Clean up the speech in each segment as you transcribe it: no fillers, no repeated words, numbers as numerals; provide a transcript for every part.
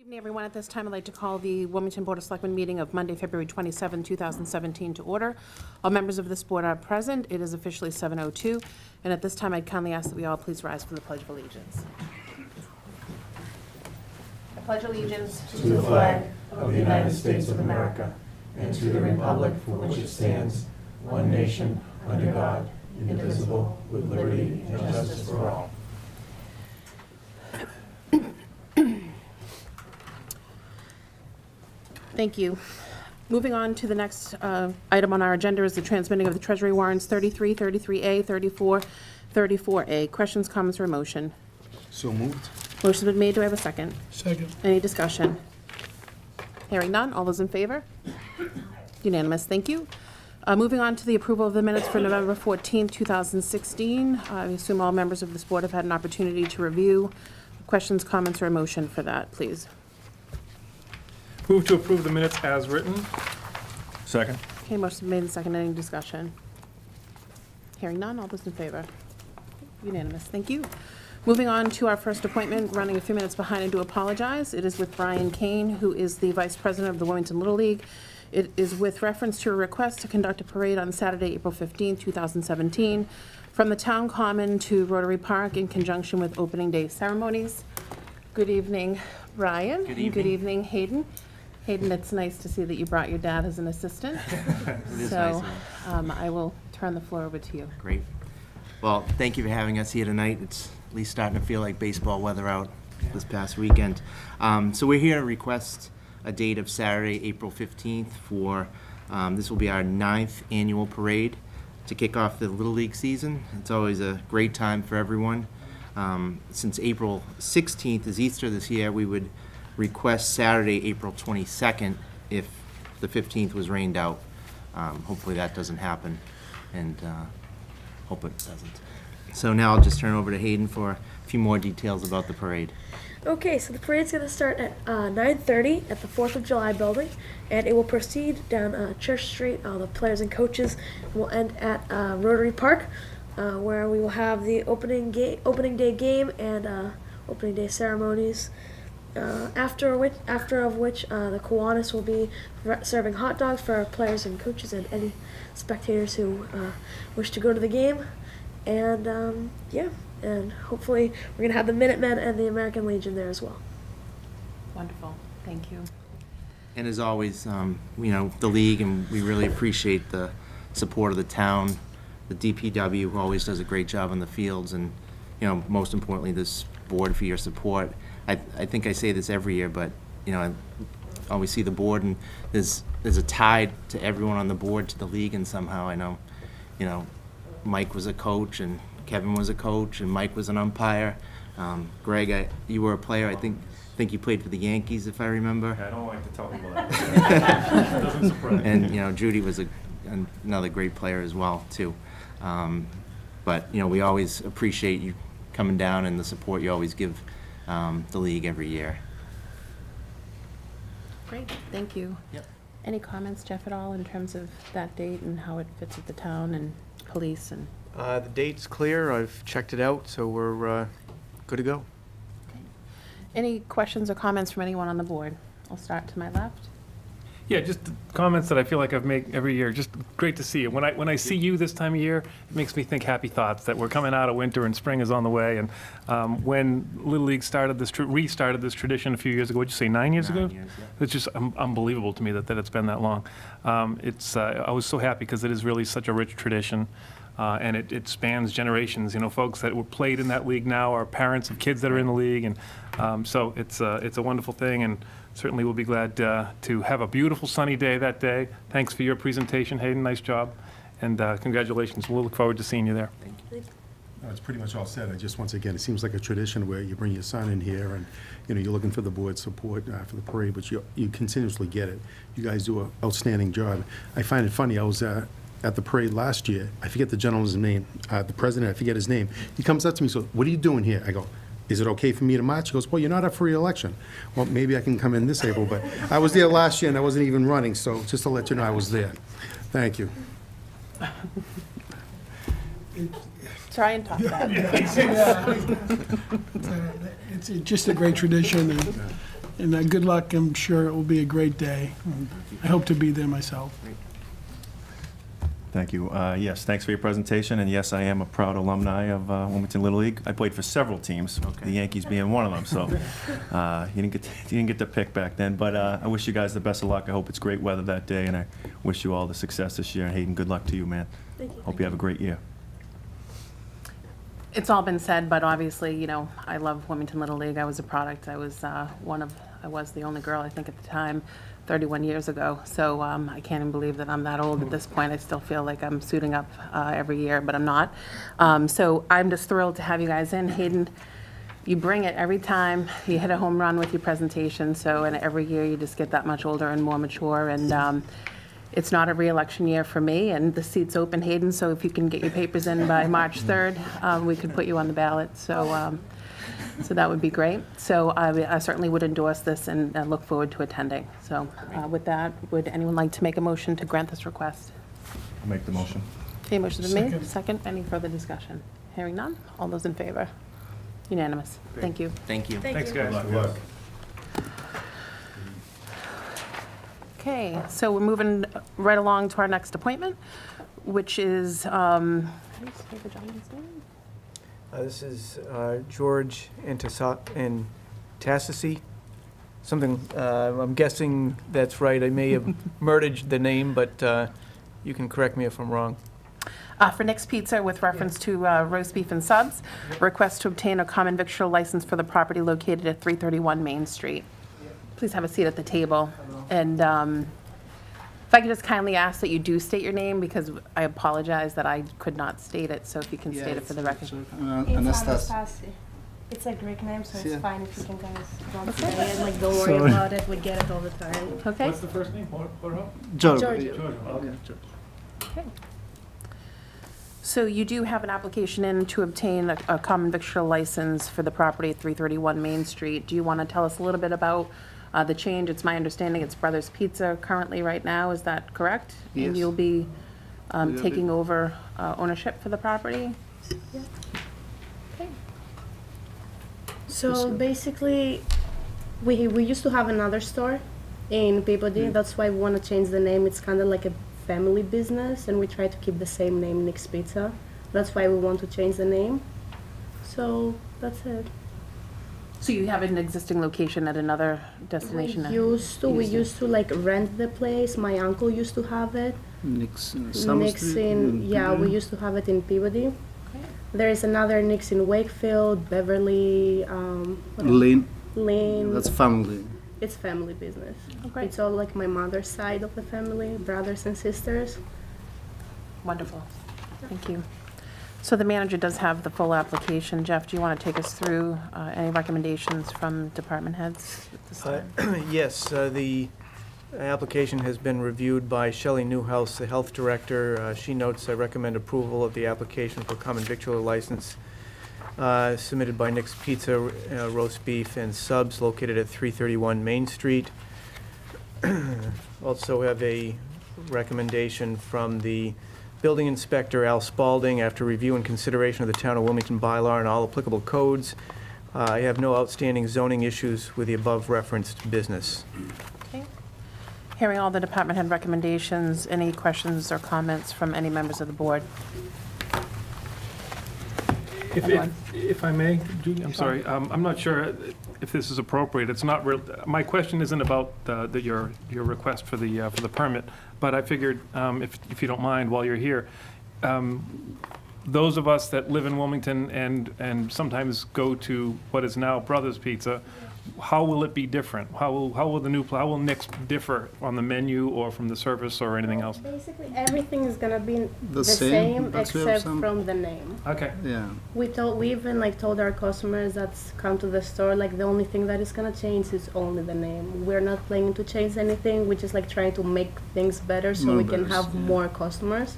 Good evening, everyone. At this time, I'd like to call the Wilmington Board of Selectmen meeting of Monday, February 27, 2017 to order. All members of this board are present. It is officially 7:02, and at this time, I'd kindly ask that we all please rise for the Pledge of Allegiance. I pledge allegiance to the flag of the United States of America and to the republic for which it stands, one nation, under God, indivisible, with liberty and justice for all. Thank you. Moving on to the next item on our agenda is the transmitting of the Treasury warrants 33, 33A, 34, 34A. Questions, comments, or motion? So moved. Motion's been made. Do I have a second? Second. Any discussion? Hearing none. All those in favor? Unanimous. Thank you. Moving on to the approval of the minutes for November 14, 2016. I assume all members of this board have had an opportunity to review. Questions, comments, or a motion for that, please? Move to approve the minutes as written. Second. Okay, motion made and seconded. Any discussion? Hearing none. All those in favor? Unanimous. Thank you. Moving on to our first appointment, running a few minutes behind, I do apologize. It is with Brian Kane, who is the Vice President of the Wilmington Little League. It is with reference to a request to conduct a parade on Saturday, April 15, 2017, from the Town Common to Rotary Park in conjunction with opening day ceremonies. Good evening, Brian. Good evening. And good evening, Hayden. Hayden, it's nice to see that you brought your dad as an assistant. It is So nice. I will turn the floor over to you. Great. Well, thank you for having us here tonight. It's at least starting to feel like baseball weather out this past weekend. So we're here to request a date of Saturday, April 15th for, this will be our 9th annual parade to kick off the Little League season. It's always a great time for everyone. Since April 16th is Easter this year, we would request Saturday, April 22nd, if the 15th was rained out. Hopefully that doesn't happen, and hope it doesn't. So now I'll just turn it over to Hayden for a few more details about the parade. Okay, so the parade's going to start at 9:30 at the 4th of July building, and it will proceed down Church Street, the players and coaches, and will end at Rotary Park, where we will have the opening day game and opening day ceremonies. After of which the Kiwanis will be serving hot dogs for our players and coaches and any spectators who wish to go to the game. And yeah, and hopefully we're going to have the Minutemen and the American Legion there as well. Wonderful. Thank you. And as always, you know, the league, and we really appreciate the support of the town, the DPW, who always does a great job on the fields, and, you know, most importantly, this board for your support. I think I say this every year, but, you know, I always see the board, and there's a tie to everyone on the board to the league, and somehow I know, you know, Mike was a coach, and Kevin was a coach, and Mike was an umpire. Greg, you were a player. I think you played for the Yankees, if I remember. I don't like to tell people that. Doesn't surprise me. And, you know, Judy was another great player as well, too. But, you know, we always appreciate you coming down and the support you always give the league every year. Great. Thank you. Yep. Any comments, Jeff, at all in terms of that date and how it fits with the town and police? And The date's clear. I've checked it out, so we're good to go. any questions or comments from anyone on the board? I'll start to my left. Yeah, just comments that I feel like I've made every year. Just great to see you. When I see you this time of year, it makes me think happy thoughts that we're coming out of winter and spring is on the way. And when Little League started restarted this tradition a few years ago, what'd you say, 9 years ago? 9 years, yeah. It's just unbelievable to me that it's been that long. I was so happy because it is really such a rich tradition. And it spans generations. You know, folks that were played in that league now are parents of kids that are in the league, and so it's a wonderful thing. And certainly we'll be glad to have a beautiful sunny day that day. Thanks for your presentation, Hayden. Nice job, and congratulations. We'll look forward to seeing you there. No, it's pretty much all said. Once again, it seems like a tradition where you bring your son in here, and you know you're looking for the board support for the parade, but you continuously get it. You guys do an outstanding job. I find it funny. I was at the parade last year. I forget the gentleman's name, the president. I forget his name. He comes up to me, so what are you doing here? I go, is it okay for me to march? He goes, well, you're not up for re-election. Well, maybe I can come in this April, but I was there last year and I wasn't even running, so just to let you know I was there. Thank you. Try and talk about it. It's just a great tradition, and And good luck. I'm sure it will be a great day. And I hope to be there myself. Thank you. Yes, thanks for your presentation, and yes, I am a proud alumni of Wilmington Little League. I played for several teams, the Yankees being one of them, so you didn't get to pick back then, but I wish you guys the best of luck. I hope it's great weather that day, and I wish you all the success this year. And Hayden, good luck to you, man. Thank you. Hope you have a great year. It's all been said, but obviously, you know, I love Wilmington Little League. I was a product. I was I was the only girl, I think, at the time, 31 years ago. So I can't even believe that I'm that old at this point. I still feel like I'm suiting up every year, but I'm not. So I'm just thrilled to have you guys in. Hayden, you bring it every time. You hit a home run with your presentation. So, and every year you just get that much older and more mature. And it's not a re-election year for me, and the seat's open, Hayden, so if you can get your papers in by March 3rd, we could put you on the ballot. So so that would be great. So I certainly would endorse this and look forward to attending. So with that, would anyone like to make a motion to grant this request? I'll make the motion. Okay, motion's been made. Second. Any further discussion? Hearing none. All those in favor? Unanimous. Thank you. Thank you. Thanks, guys. Good luck. Okay, so we're moving right along to our next appointment, which is, how do you say the gentleman's name? This is George Antastasy. Something, I'm guessing that's right. I may have murdered the name, but you can correct me if I'm wrong. For Nick's Pizza, with reference to roast beef and subs, request to obtain a common victual license for the property located at 331 Main Street. Please have a seat at the table. And if I could just kindly ask that you do state your name, because I apologize that I could not state it, so if you can state it for the record. It's Anastasi. It's a Greek name, so it's fine if you can guys don't say it. Like, don't worry about it. We get it all the time. Okay? What's the first name? Giorgio. Okay. So you do have an application in to obtain a common victual license for the property at 331 Main Street. Do you want to tell us a little bit about the change? It's my understanding it's Brothers Pizza currently right now, is that correct? Yes. And you'll be taking over ownership for the property? Yeah. Okay. So basically, we used to have another store in Peabody. That's why we want to change the name. It's kind of like a family business, and we try to keep the same name, Nick's Pizza. That's why we want to change the name. So that's it. So you have an existing location at another destination now? We used to like rent the place. My uncle used to have it. Nick's in Nick's in, yeah, we used to have it in Peabody. Okay. There is another Nick's in Wakefield, Beverly, what else? Lane. Lane. That's family. It's family business. Oh, great. It's all like my mother's side of the family, brothers and sisters. Wonderful. Thank you. So the manager does have the full application. Jeff, do you want to take us through any recommendations from department heads at this time? Yes, the application has been reviewed by Shelley Newhouse, the health director. She notes, I recommend approval of the application for common victualler license submitted by Nick's Pizza, roast beef and subs located at 331 Main Street. Also have a recommendation from the building inspector, Al Spalding, after review and consideration of the town of Wilmington bylaw and all applicable codes. I have no outstanding zoning issues with the above referenced business. Okay. Hearing all the department head recommendations, any questions or comments from any members of the board? If I may, Judy, I'm sorry, I'm not sure if this is appropriate. It's not real, my question isn't about your request for the permit, but I figured, if you don't mind, while you're here, those of us that live in Wilmington and sometimes go to what is now Brothers Pizza, how will it be different? How will Nick's differ on the menu or from the service or anything else? Basically, everything is gonna be the same, same but we have except some- from the name. Okay. Yeah. We even like told our customers that come to the store, like the only thing that is gonna change is only the name. We're not planning to change anything. We're just like trying to make things better so More we can better, have yeah. more customers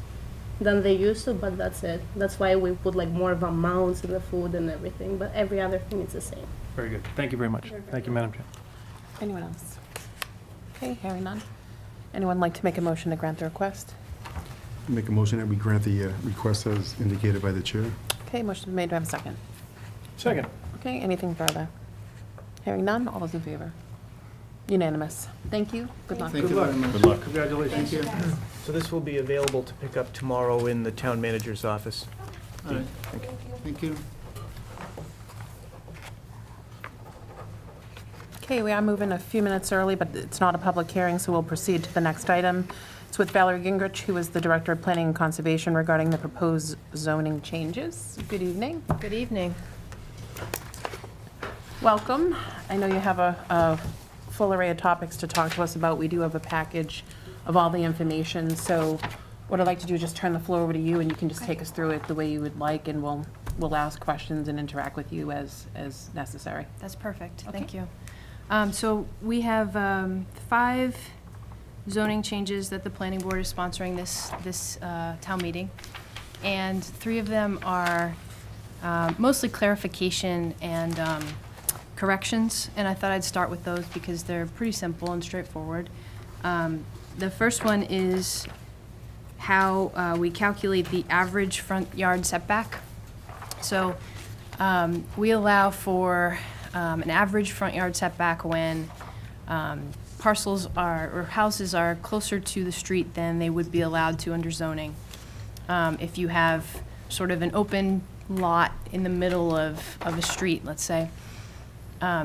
than they used to, but that's it. That's why we put like more of amounts in the food and everything, but every other thing is the same. Very good. Thank you very much. Thank you, Madam Chair. Anyone else? Okay, hearing none. Anyone like to make a motion to grant the request? Make a motion that we grant the request as indicated by the chair. Okay, motion made. Do I have a second? Second. Okay, anything further? Hearing none. All those in favor? Unanimous. Thank you. Good luck. Good luck. Good luck. Congratulations. Thank you. So this will be available to pick up tomorrow in the town manager's office. All right. Thank you. Okay, we are moving a few minutes early, but it's not a public hearing, so we'll proceed to the next item. It's with Valerie Gingrich, who is the Director of Planning and Conservation, regarding the proposed zoning changes. Good evening. Good evening. Welcome. I know you have a full array of topics to talk to us about. We do have a package of all the information, so what I'd like to do is just turn the floor over to you, and you can just take us through it the way you would like, and we'll ask questions and interact with you as necessary. That's perfect. Okay. Thank you. So we have 5 zoning changes that the planning board is sponsoring this town meeting, and 3 of them are mostly clarification and corrections, and I thought I'd start with those because they're pretty simple and straightforward. The first one is how we calculate the average front yard setback. So we allow for an average front yard setback when parcels or houses are closer to the street than they would be allowed to under zoning. If you have sort of an open lot in the middle of a street, let's say,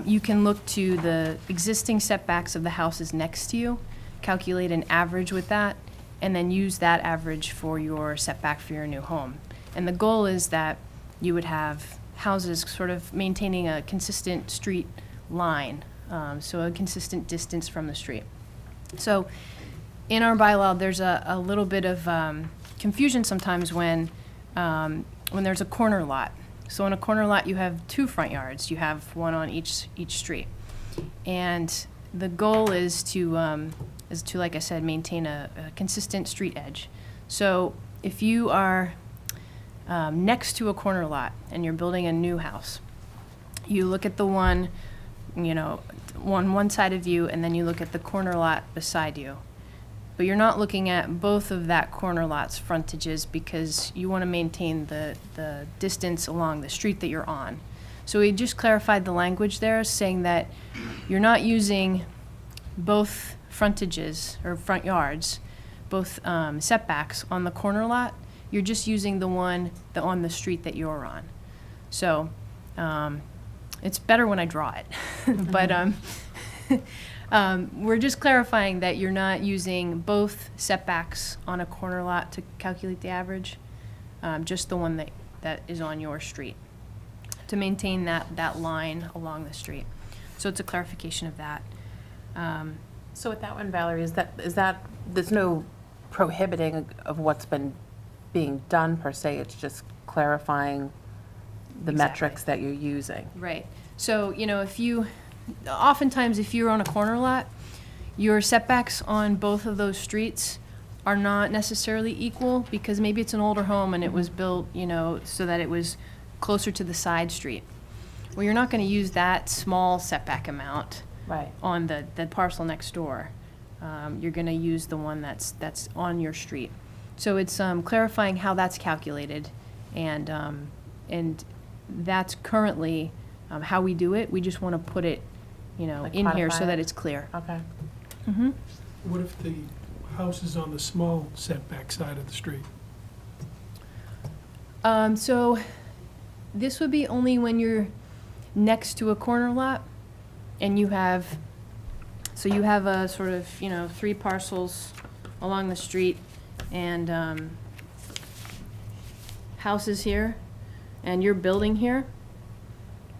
you can look to the existing setbacks of the houses next to you, calculate an average with that, and then use that average for your setback for your new home. And the goal is that you would have houses sort of maintaining a consistent street line, so a consistent distance from the street. So in our bylaw, there's a little bit of confusion sometimes when there's a corner lot. So in a corner lot, you have 2 front yards. You have one on each street. And the goal is to, like I said, maintain a consistent street edge. So if you are next to a corner lot and you're building a new house, you look at the one, one side of you, and then you look at the corner lot beside you. But you're not looking at both of that corner lot's frontages because you want to maintain the distance along the street that you're on. So we just clarified the language there, saying that you're not using both frontages or front yards, both setbacks on the corner lot. You're just using the one on the street that you're on. So it's better when I draw it. But we're just clarifying that you're not using both setbacks on a corner lot to calculate the average, just the one that is on your street, to maintain that line along the street. So it's a clarification of that. So with that one, Valerie, is that there's no prohibiting of what's been being done per se, it's just clarifying the metrics that you're using. Right. So, oftentimes if you're on a corner lot, your setbacks on both of those streets are not necessarily equal because maybe it's an older home and it was built, so that it was closer to the side street. Well, you're not going to use that small setback amount on the parcel next door. You're going to use the one that's on your street. So it's clarifying how that's calculated, and that's currently how we do it. We just want to put it, Like in here codify so that it? it's clear. Okay. What if the house is on the small setback side of the street? So this would be only when you're next to a corner lot and you have a sort of, 3 parcels along the street and houses here, and you're building here.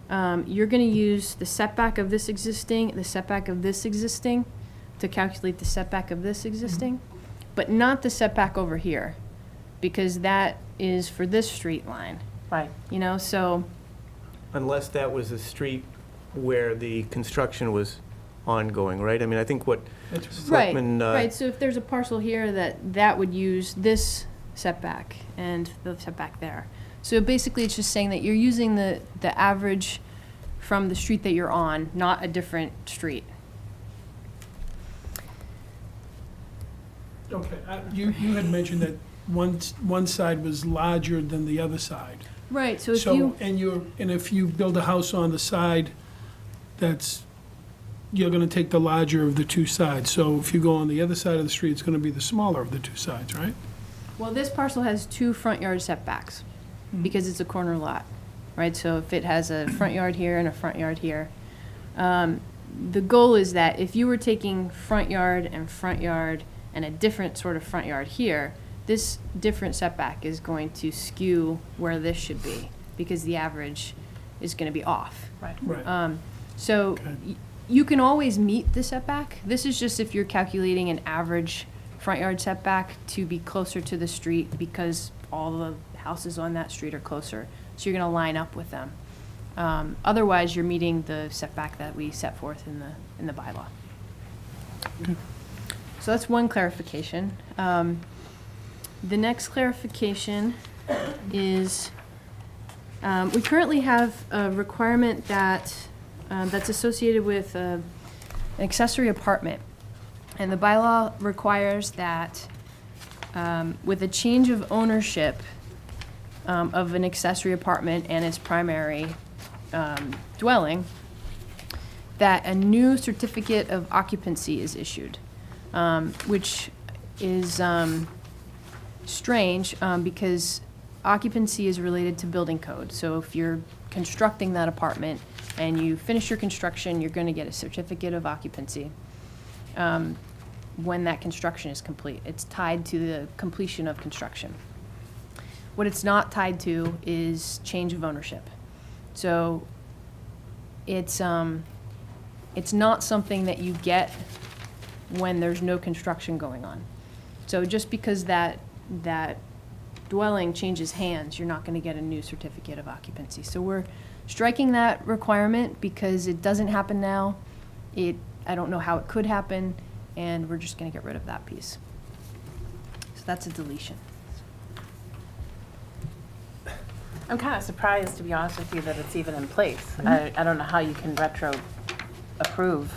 You're going to use the setback of this existing, the setback of this existing to calculate the setback of this existing, but not the setback over here, because that is for this street line. Right. So Unless that was a street where the construction was ongoing, right? I mean, I think what Selectmen... Right, so if there's a parcel here that would use this setback and the setback there. So basically, it's just saying that you're using the average from the street that you're on, not a different street. Okay, you had mentioned that one side was larger than the other side. Right, so if And if you build a house on the side that's you're gonna take the larger of the two sides. So if you go on the other side of the street, it's gonna be the smaller of the two sides, right? Well, this parcel has 2 front yard setbacks because it's a corner lot, right? So if it has a front yard here and a front yard here, the goal is that if you were taking front yard and a different sort of front yard here, this different setback is going to skew where this should be because the average is going to be off. Right. Right. So Okay. you can always meet the setback. This is just if you're calculating an average front yard setback to be closer to the street because all the houses on that street are closer. So you're going to line up with them. Otherwise, you're meeting the setback that we set forth in the bylaw. So that's one clarification. The next clarification is we currently have a requirement that that's associated with an accessory apartment. And the bylaw requires that with a change of ownership of an accessory apartment and its primary dwelling, that a new certificate of occupancy is issued, which is strange because occupancy is related to building code. So if you're constructing that apartment and you finish your construction, you're going to get a certificate of occupancy when that construction is complete. It's tied to the completion of construction. What it's not tied to is change of ownership. So it's not something that you get when there's no construction going on. So just because that dwelling changes hands, you're not going to get a new certificate of occupancy. So we're striking that requirement because it doesn't happen now. I don't know how it could happen, and we're just going to get rid of that piece. So that's a deletion. I'm kind of surprised, to be honest with you, that it's even in place. I don't know how you can retro approve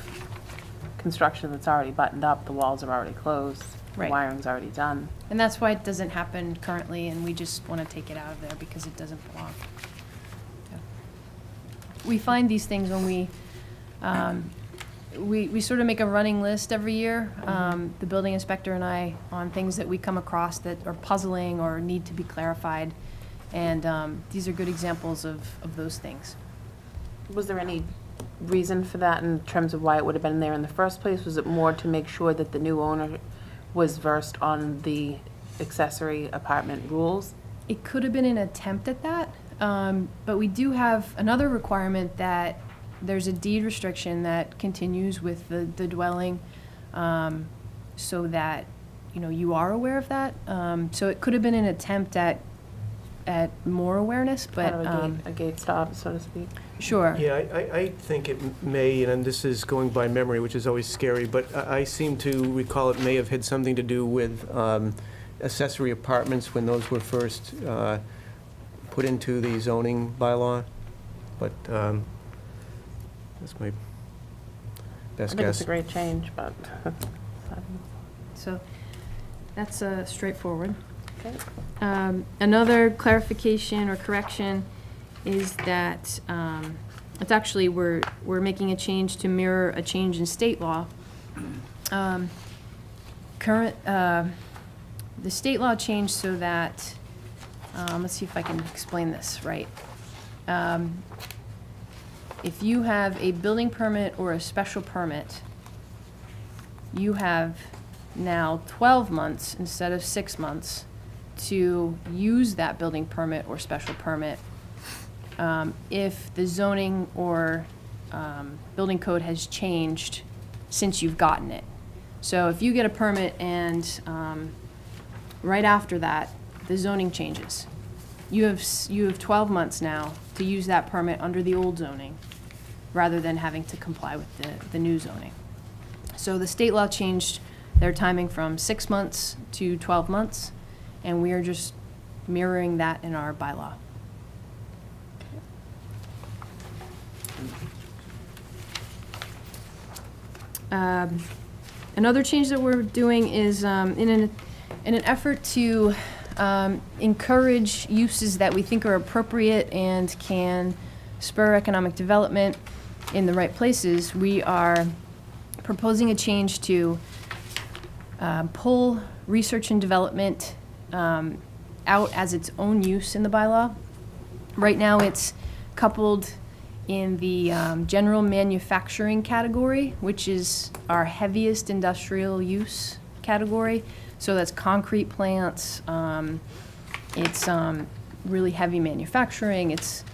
construction that's already buttoned up, the walls are already closed, the Right. wiring's already done. And that's why it doesn't happen currently, and we just want to take it out of there because it doesn't belong. Yeah. We find these things when we sort of make a running list every year, the building inspector and I, on things that we come across that are puzzling or need to be clarified. And these are good examples of those things. Was there any reason for that in terms of why it would have been there in the first place? Was it more to make sure that the new owner was versed on the accessory apartment rules? It could have been an attempt at that, but we do have another requirement that there's a deed restriction that continues with the dwelling, so that, you are aware of that. So it could have been an attempt at more awareness, but Kind of a gate stop, so to speak? sure. Yeah, I think it may, and this is going by memory, which is always scary, but I seem to recall it may have had something to do with accessory apartments when those were first put into the zoning bylaw. But that's my I best think it's guess. a great change, but. So that's straightforward. Okay. Another clarification or correction is that it's actually we're making a change to mirror a change in state law. The state law changed so that let's see if I can explain this right. If you have a building permit or a special permit, you have now 12 months instead of 6 months to use that building permit or special permit if the zoning or building code has changed since you've gotten it. So if you get a permit and right after that, the zoning changes, you have 12 months now to use that permit under the old zoning rather than having to comply with the new zoning. So the state law changed their timing from 6 months to 12 months, and we are just mirroring that in our bylaw. Another change that we're doing is in an effort to encourage uses that we think are appropriate and can spur economic development in the right places, we are proposing a change to pull research and development out as its own use in the bylaw. Right now, it's coupled in the general manufacturing category, which is our heaviest industrial use category. So that's concrete plants, it's really heavy manufacturing, it's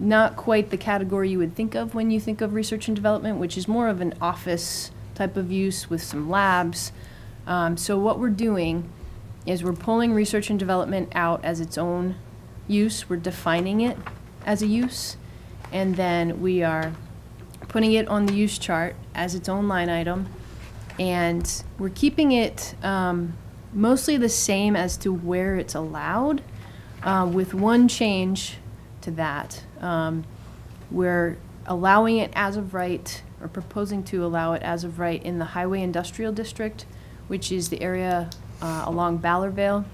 not quite the category you would think of when you think of research and development, which is more of an office type of use with some labs. So what we're doing is we're pulling research and development out as its own use. We're defining it as a use, and then we are putting it on the use chart as its own line item, and we're keeping it mostly the same as to where it's allowed, with one change to that. We're allowing it as of right, or proposing to allow it as of right in the Highway Industrial District, which is the area along Ballardvale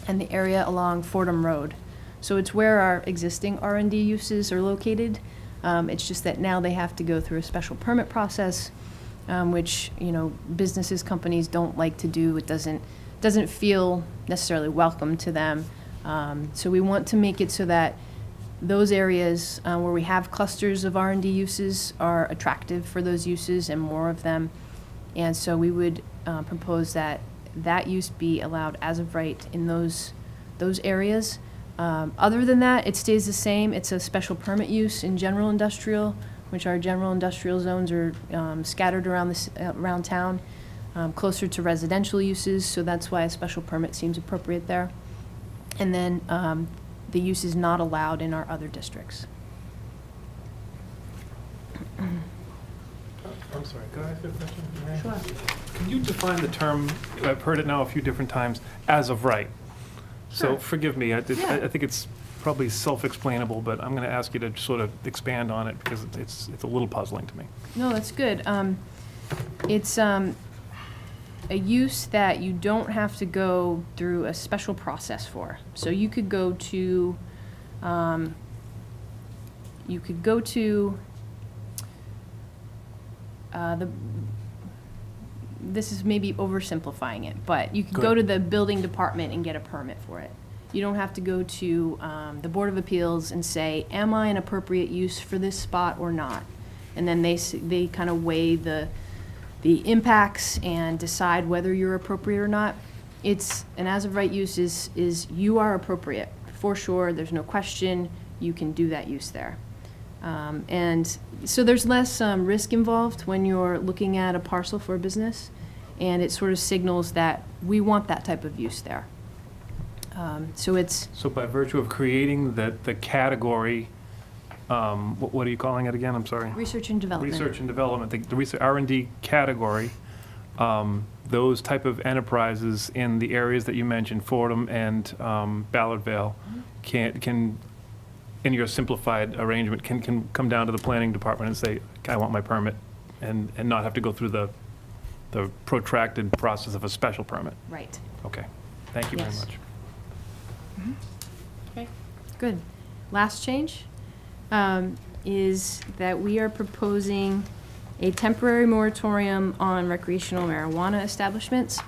and the area along Fordham Road. So it's where our existing R&D uses are located. It's just that now they have to go through a special permit process, which, you know, businesses, companies don't like to do. It doesn't feel necessarily welcome to them. So we want to make it so that those areas where we have clusters of R&D uses are attractive for those uses and more of them. And so we would propose that that use be allowed as of right in those areas. Other than that, it stays the same. It's a special permit use in general industrial, which our general industrial zones are scattered around town, closer to residential uses, so that's why a special permit seems appropriate there. And then the use is not allowed in our other districts. I'm sorry, could I ask you a question? Mary? Sure. Can you define the term, I've heard it now a few different times, as of right? So forgive me, I think it's probably self-explainable, but I'm going to ask you to sort of expand on it because it's a little puzzling to me. No, that's good. It's a use that you don't have to go through a special process for. So you could go to, this is maybe oversimplifying it, but you could go to the building department and get a permit for it. You don't have to go to the Board of Appeals and say, am I an appropriate use for this spot or not? And then they kind of weigh the impacts and decide whether you're appropriate or not. It's an as of right use is you are appropriate for sure. There's no question. You can do that use there. And so there's less risk involved when you're looking at a parcel for a business, and it sort of signals that we want that type of use there. So by virtue of creating the category, what are you calling it again? I'm sorry. Research and development. Research and development, the research R&D category, those type of enterprises in the areas that you mentioned, Fordham and Ballardvale, can in your simplified arrangement, can come down to the planning department and say, I want my permit, and not have to go through the protracted process of a special permit. Right. Okay, thank you very Yes. much. Okay. Good. Last change is that we are proposing a temporary moratorium on recreational marijuana establishments.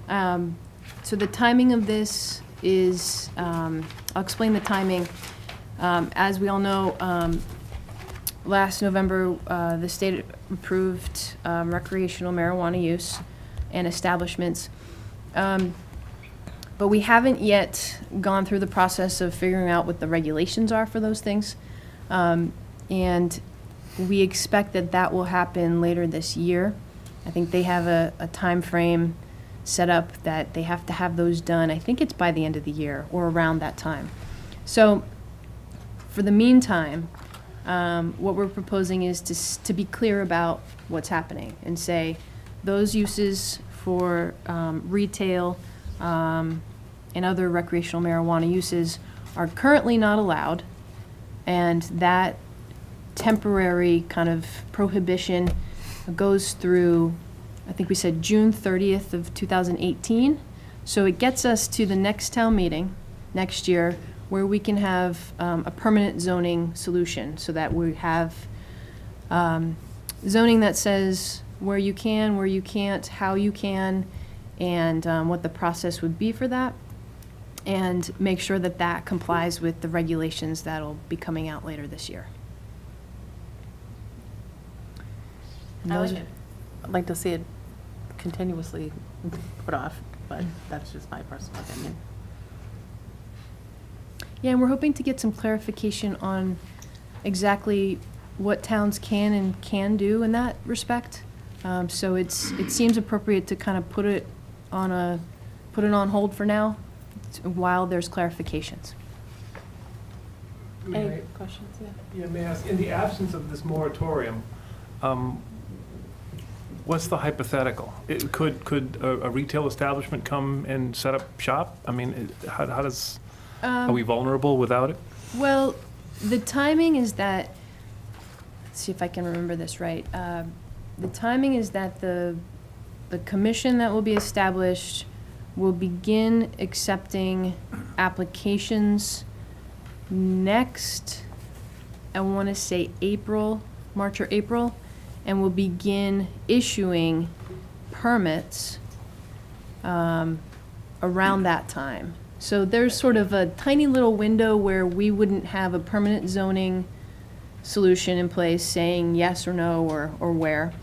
So the timing of this is, I'll explain the timing. As we all know, last November, the state approved recreational marijuana use and establishments. But we haven't yet gone through the process of figuring out what the regulations are for those things. And we expect that will happen later this year. I think they have a time frame set up that they have to have those done. I think it's by the end of the year or around that time. So for the meantime, what we're proposing is to be clear about what's happening and say those uses for retail and other recreational marijuana uses are currently not allowed, and that temporary kind of prohibition goes through, I think we said June 30th of 2018. So it gets us to the next town meeting next year where we can have a permanent zoning solution so that we have zoning that says where you can, where you can't, how you can, and what the process would be for that, and make sure that that complies with the regulations that'll be coming out later this year. And I those like are- it. I'd like to see it continuously put off, but that's just my personal opinion. Yeah, and we're hoping to get some clarification on exactly what towns can and can do in that respect. So it seems appropriate to kind of put it on hold for now, while there's clarifications. Any questions? Yeah. Yeah, may I ask, in the absence of this moratorium, what's the hypothetical? Could a retail establishment come and set up shop? I mean, how does, are we vulnerable without it? Well, the timing is that, let's see if I can remember this right. The timing is that the commission that will be established will begin accepting applications next, I want to say March or April, and will begin issuing permits around that time. So there's sort of a tiny little window where we wouldn't have a permanent zoning solution in place saying yes or no or where,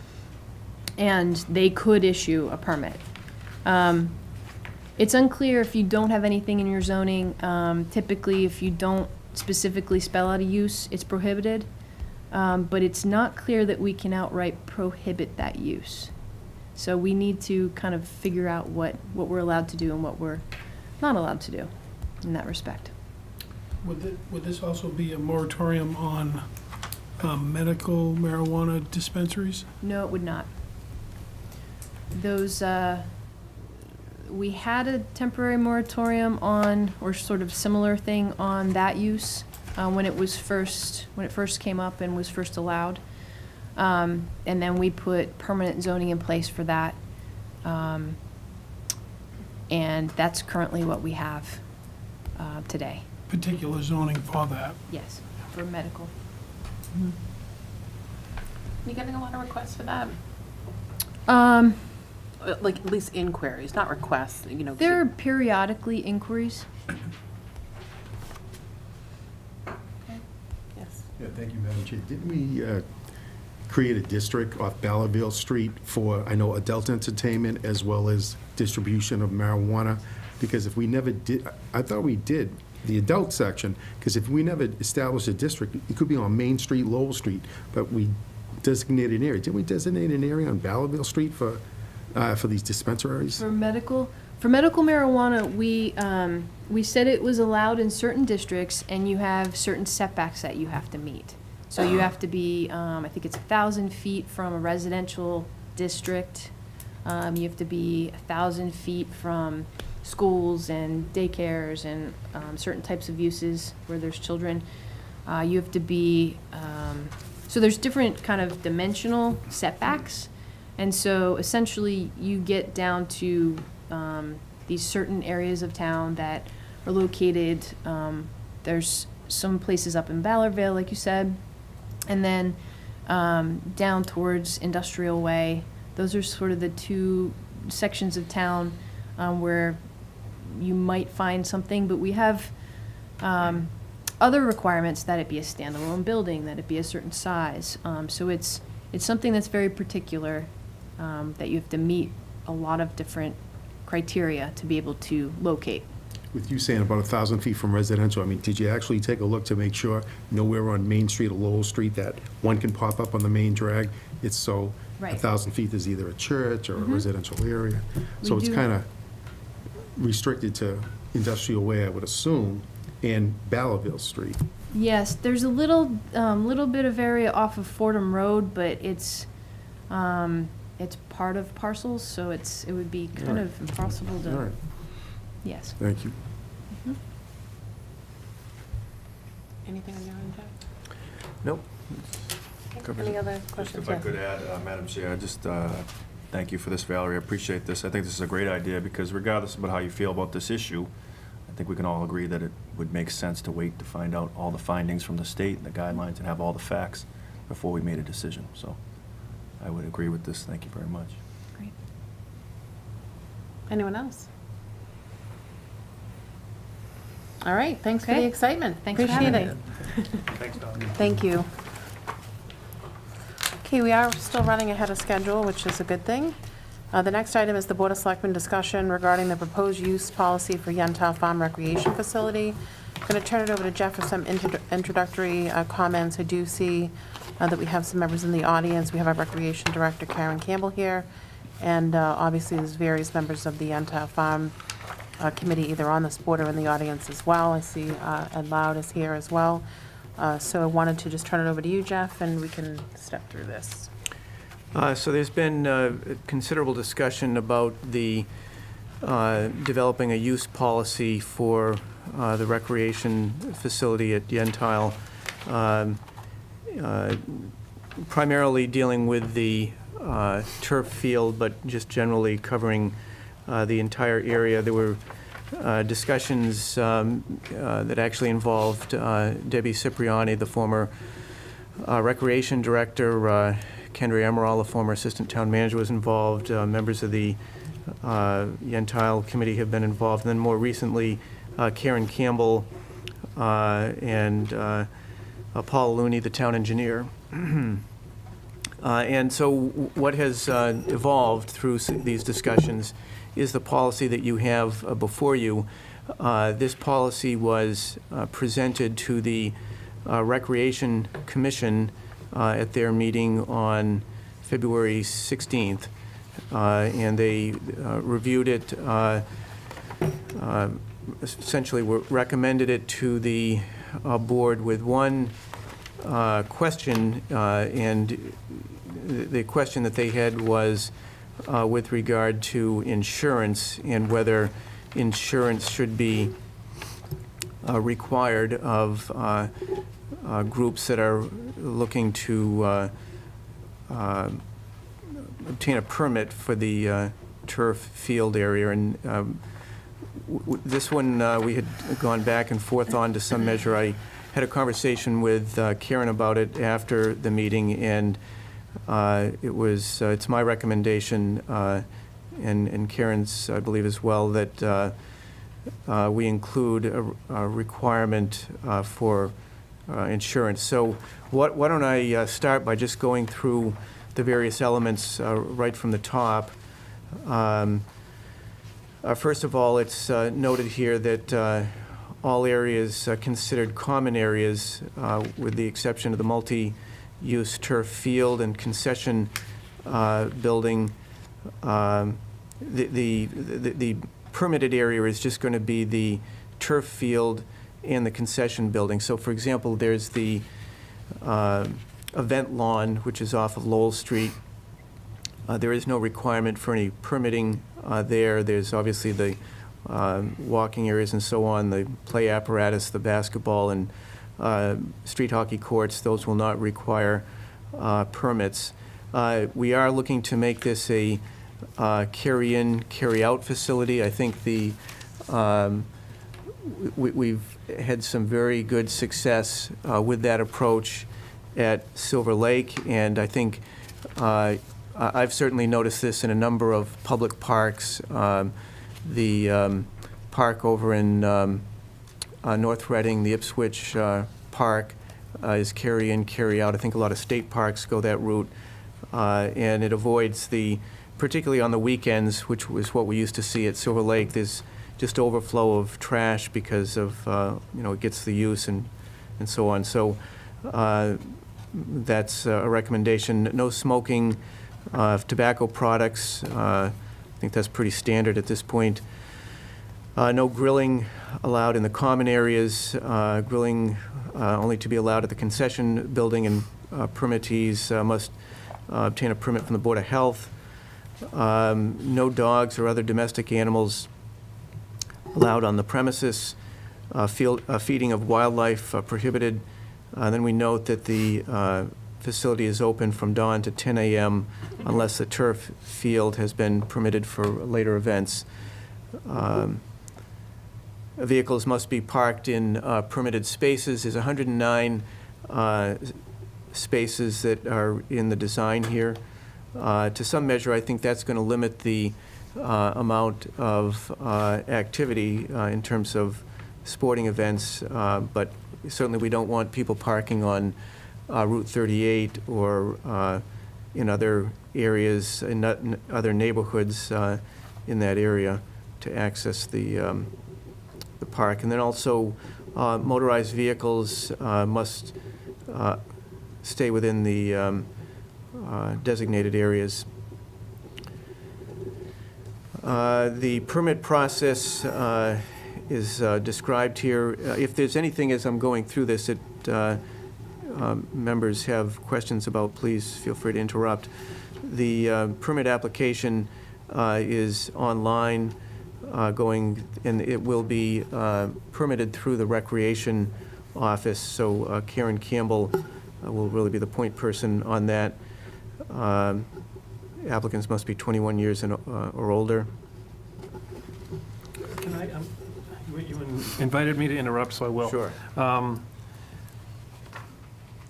and they could issue a permit. It's unclear if you don't have anything in your zoning. Typically, if you don't specifically spell out a use, it's prohibited. But it's not clear that we can outright prohibit that use. So we need to kind of figure out what we're allowed to do and what we're not allowed to do in that respect. Would this also be a moratorium on medical marijuana dispensaries? No, it would not. Those, we had a temporary moratorium on, or sort of similar thing on that use when it first came up and was first allowed. And then we put permanent zoning in place for that. And that's currently what we have today. Particular zoning for that? Yes, for medical. You getting a lot of requests for that? Like, at least inquiries, not requests, you know. There are periodically inquiries. Yes. Yeah, thank you, Madam Chair. Didn't we create a district off Ballardville Street for, I know, adult entertainment as well as distribution of marijuana? Because if we never did, I thought we did the adult section, because if we never established a district, it could be on Main Street, Lowell Street, but we designated an area. Didn't we designate an area on Ballardville Street for these dispensaries? For medical marijuana, we said it was allowed in certain districts, and you have certain setbacks that you have to meet. So you have to be, I think it's 1,000 feet from a residential district. You have to be 1,000 feet from schools and daycares and certain types of uses where there's children. You have to be, so there's different kind of dimensional setbacks. And so essentially you get down to these certain areas of town that are located, there's some places up in Ballardville, like you said, and then down towards Industrial Way. Those are sort of the two sections of town where you might find something, but we have other requirements that it be a standalone building, that it be a certain size. So it's something that's very particular, that you have to meet a lot of different criteria to be able to locate. With you saying about 1,000 feet from residential, I mean, did you actually take a look to make sure nowhere on Main Street or Lowell Street that one can pop up on the main drag? It's so Right. 1,000 feet is either a church or a residential area. We So it's do- kind of restricted to Industrial Way, I would assume, and Ballardville Street. Yes, there's a little bit of area off of Fordham Road, but it's part of parcels, so it would be kind Alright. of impossible All to, right, yes. thank you. Anything on your end, Jack? Nope. Any other Just questions? if I Yes. could add, Madam Chair, just thank you for this, Valerie. I appreciate this. I think this is a great idea because regardless of how you feel about this issue, I think we can all agree that it would make sense to wait to find out all the findings from the state and the guidelines and have all the facts before we made a decision. So I would agree with this. Thank you very much. Great. Anyone else? All right, thanks for the Okay. excitement. Thanks for Appreciate having it. Thanks, Don. Thank you. Okay, we are still running ahead of schedule, which is a good thing. The next item is the Board of Selectmen discussion regarding the proposed use policy for Yentau Farm Recreation Facility. I'm going to turn it over to Jeff for some introductory comments. I do see that we have some members in the audience. We have our Recreation Director, Karen Campbell, here, and obviously there's various members of the Yentau Farm Committee, either on this board or in the audience as well. I see Ed Loud is here as well. So I wanted to just turn it over to you, Jeff, and we can step through this. So there's been considerable discussion about the developing a use policy for the recreation facility at Yentau, primarily dealing with the turf field, but just generally covering the entire area. There were discussions that actually involved Debbie Cipriani, the former recreation director, Kendra Emerald, the former assistant town manager, was involved. Members of the Yentau committee have been involved. And then more recently, Karen Campbell and Paul Looney, the town engineer. And so what has evolved through these discussions is the policy that you have before you. This policy was presented to the Recreation Commission at their meeting on February 16th, and they reviewed it, essentially recommended it to the board with one question, and the question that they had was with regard to insurance and whether insurance should be required of groups that are looking to obtain a permit for the turf field area. And this one we had gone back and forth on to some measure. I had a conversation with Karen about it after the meeting, and it's my recommendation, and Karen's, I believe, as well, that we include a requirement for insurance. So why don't I start by just going through the various elements right from the top. First of all, it's noted here that all areas considered common areas, with the exception of the multi-use turf field and concession building. The permitted area is just going to be the turf field and the concession building. So, for example, there's the event lawn, which is off of Lowell Street. There is no requirement for any permitting there. There's obviously the walking areas and so on, the play apparatus, the basketball and street hockey courts. Those will not require permits. We are looking to make this a carry-in, carry-out facility. I think we've had some very good success with that approach at Silver Lake, and I think I've certainly noticed this in a number of public parks. The park over in North Reading, the Ipswich Park, is carry-in, carry-out. I think a lot of state parks go that route, and it avoids particularly on the weekends, which was what we used to see at Silver Lake, there's just overflow of trash because of, it gets the use and so on. So that's a recommendation. No smoking of tobacco products. I think that's pretty standard at this point. No grilling allowed in the common areas. Grilling only to be allowed at the concession building, and permittees must obtain a permit from the Board of Health. No dogs or other domestic animals allowed on the premises. Feeding of wildlife prohibited. Then we note that the facility is open from dawn to 10 a.m. unless the turf field has been permitted for later events. Vehicles must be parked in permitted spaces. There's 109 spaces that are in the design here. to some measure, I think that's going to limit the amount of activity in terms of sporting events, but certainly we don't want people parking on Route 38 or in other areas, in other neighborhoods in that area to access the park. And then also, motorized vehicles must stay within the designated areas. The permit process is described here. If there's anything as I'm going through this that members have questions about, please feel free to interrupt. The permit application is online, and it will be permitted through the Recreation Office, so Karen Campbell will really be the point person on that. Applicants must be 21 years or older. Can I, you invited me to interrupt, so I will. Sure.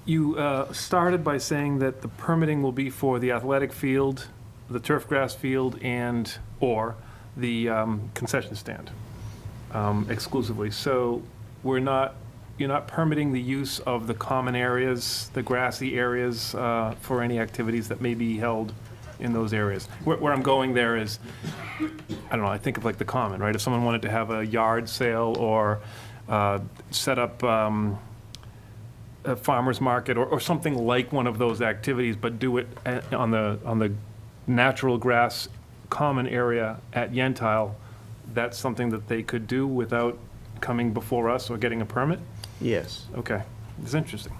You started by saying that the permitting will be for the athletic field, the turf grass field, or the concession stand exclusively. So you're not permitting the use of the common areas, the grassy areas, for any activities that may be held in those areas. Where I'm going there is, I don't know, I think of like the common, right? If someone wanted to have a yard sale or set up a farmer's market or something like one of those activities, but do it on the natural grass common area at Yentile, that's something that they could do without coming before us or getting a permit? Yes. Okay, it's interesting.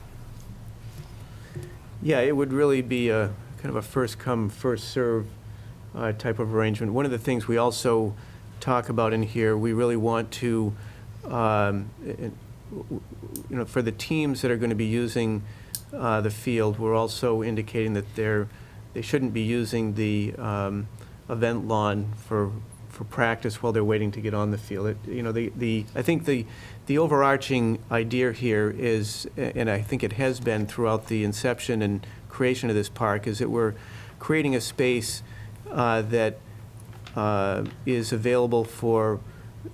Yeah, it would really be a kind of a first come, first serve type of arrangement. One of the things we also talk about in here, we really want to, for the teams that are going to be using the field, we're also indicating that they shouldn't be using the event lawn for practice while they're waiting to get on the field. I think the overarching idea here is, and I think it has been throughout the inception and creation of this park, is that we're creating a space that is available for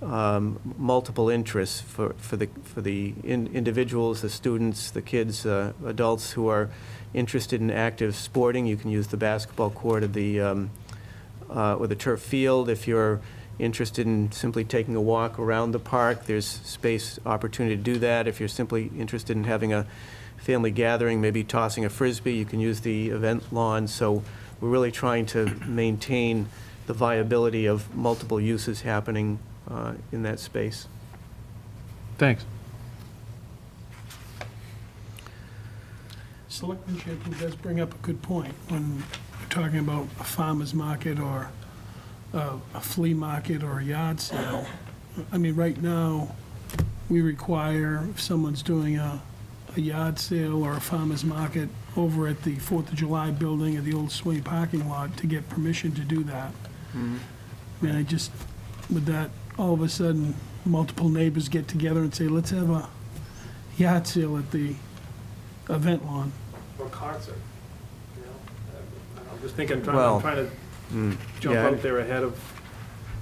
multiple interests for the individuals, the students, the kids, adults who are interested in active sporting. You can use the basketball court or the turf field. If you're interested in simply taking a walk around the park, there's space, opportunity to do that. If you're simply interested in having a family gathering, maybe tossing a frisbee, you can use the event lawn. So we're really trying to maintain the viability of multiple uses happening in that space. Thanks. Selectman Champion does bring up a good point when we're talking about a farmer's market or a flea market or a yard sale. I mean, right now, we require, if someone's doing a yard sale or a farmer's market over at the 4th of July building or the old Sway parking lot, to get permission to do that. Mm-hmm. I mean, with that, all of a sudden, multiple neighbors get together and say, let's have a yard sale at the event lawn. Or concert, I'm just thinking, Well, I'm trying to jump yeah. out there ahead of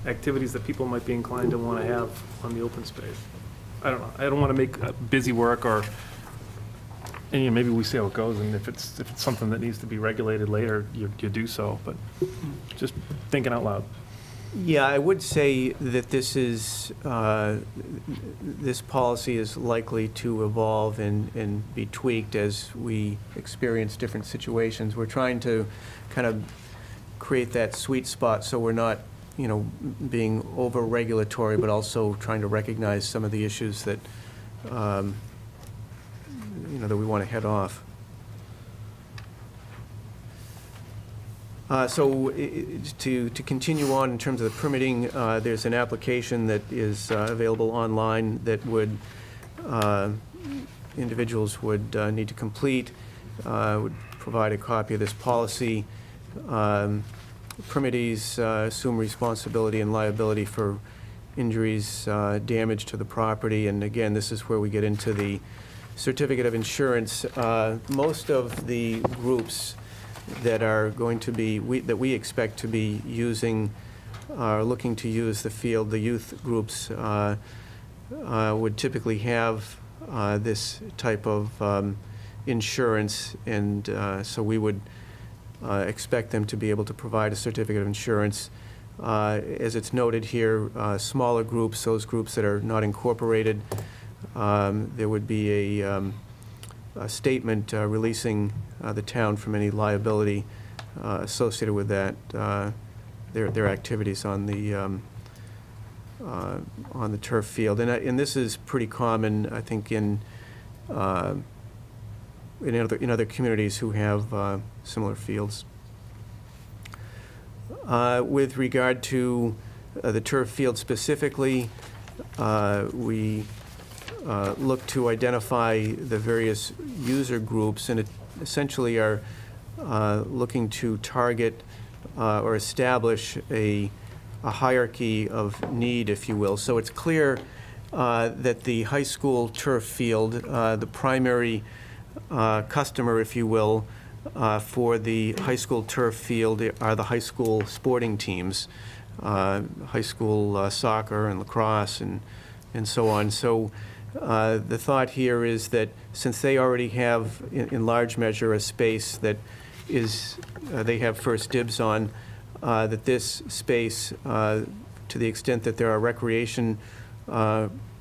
activities that people might be inclined to want to have on the open space. I don't know. I don't want to make busy work and maybe we see how it goes, and if it's something that needs to be regulated later, you do so, but just thinking out loud. Yeah, I would say that this policy is likely to evolve and be tweaked as we experience different situations. We're trying to kind of create that sweet spot so we're not, being over-regulatory, but also trying to recognize some of the issues that, that we want to head off. To continue on in terms of the permitting, there's an application that is available online that individuals would need to complete, would provide a copy of this policy. Permittees assume responsibility and liability for injuries, damage to the property, and again, this is where we get into the certificate of insurance. Most of the groups that are going to be, that we expect to be using, looking to use the field. The youth groups would typically have this type of insurance, and so we would expect them to be able to provide a certificate of insurance. As it's noted here, smaller groups, those groups that are not incorporated, there would be a statement releasing the town from any liability associated with that, their activities on the turf field. And this is pretty common, I think, in other communities who have similar fields. With regard to the turf field specifically, we look to identify the various user groups, and essentially are looking to target or establish a hierarchy of need, if you will. So it's clear that the high school turf field, the primary customer, if you will, for the high school turf field are the high school sporting teams, high school soccer and lacrosse and so on. So the thought here is that since they already have, in large measure, a space that is, they have first dibs on, that this space, to the extent that there are recreation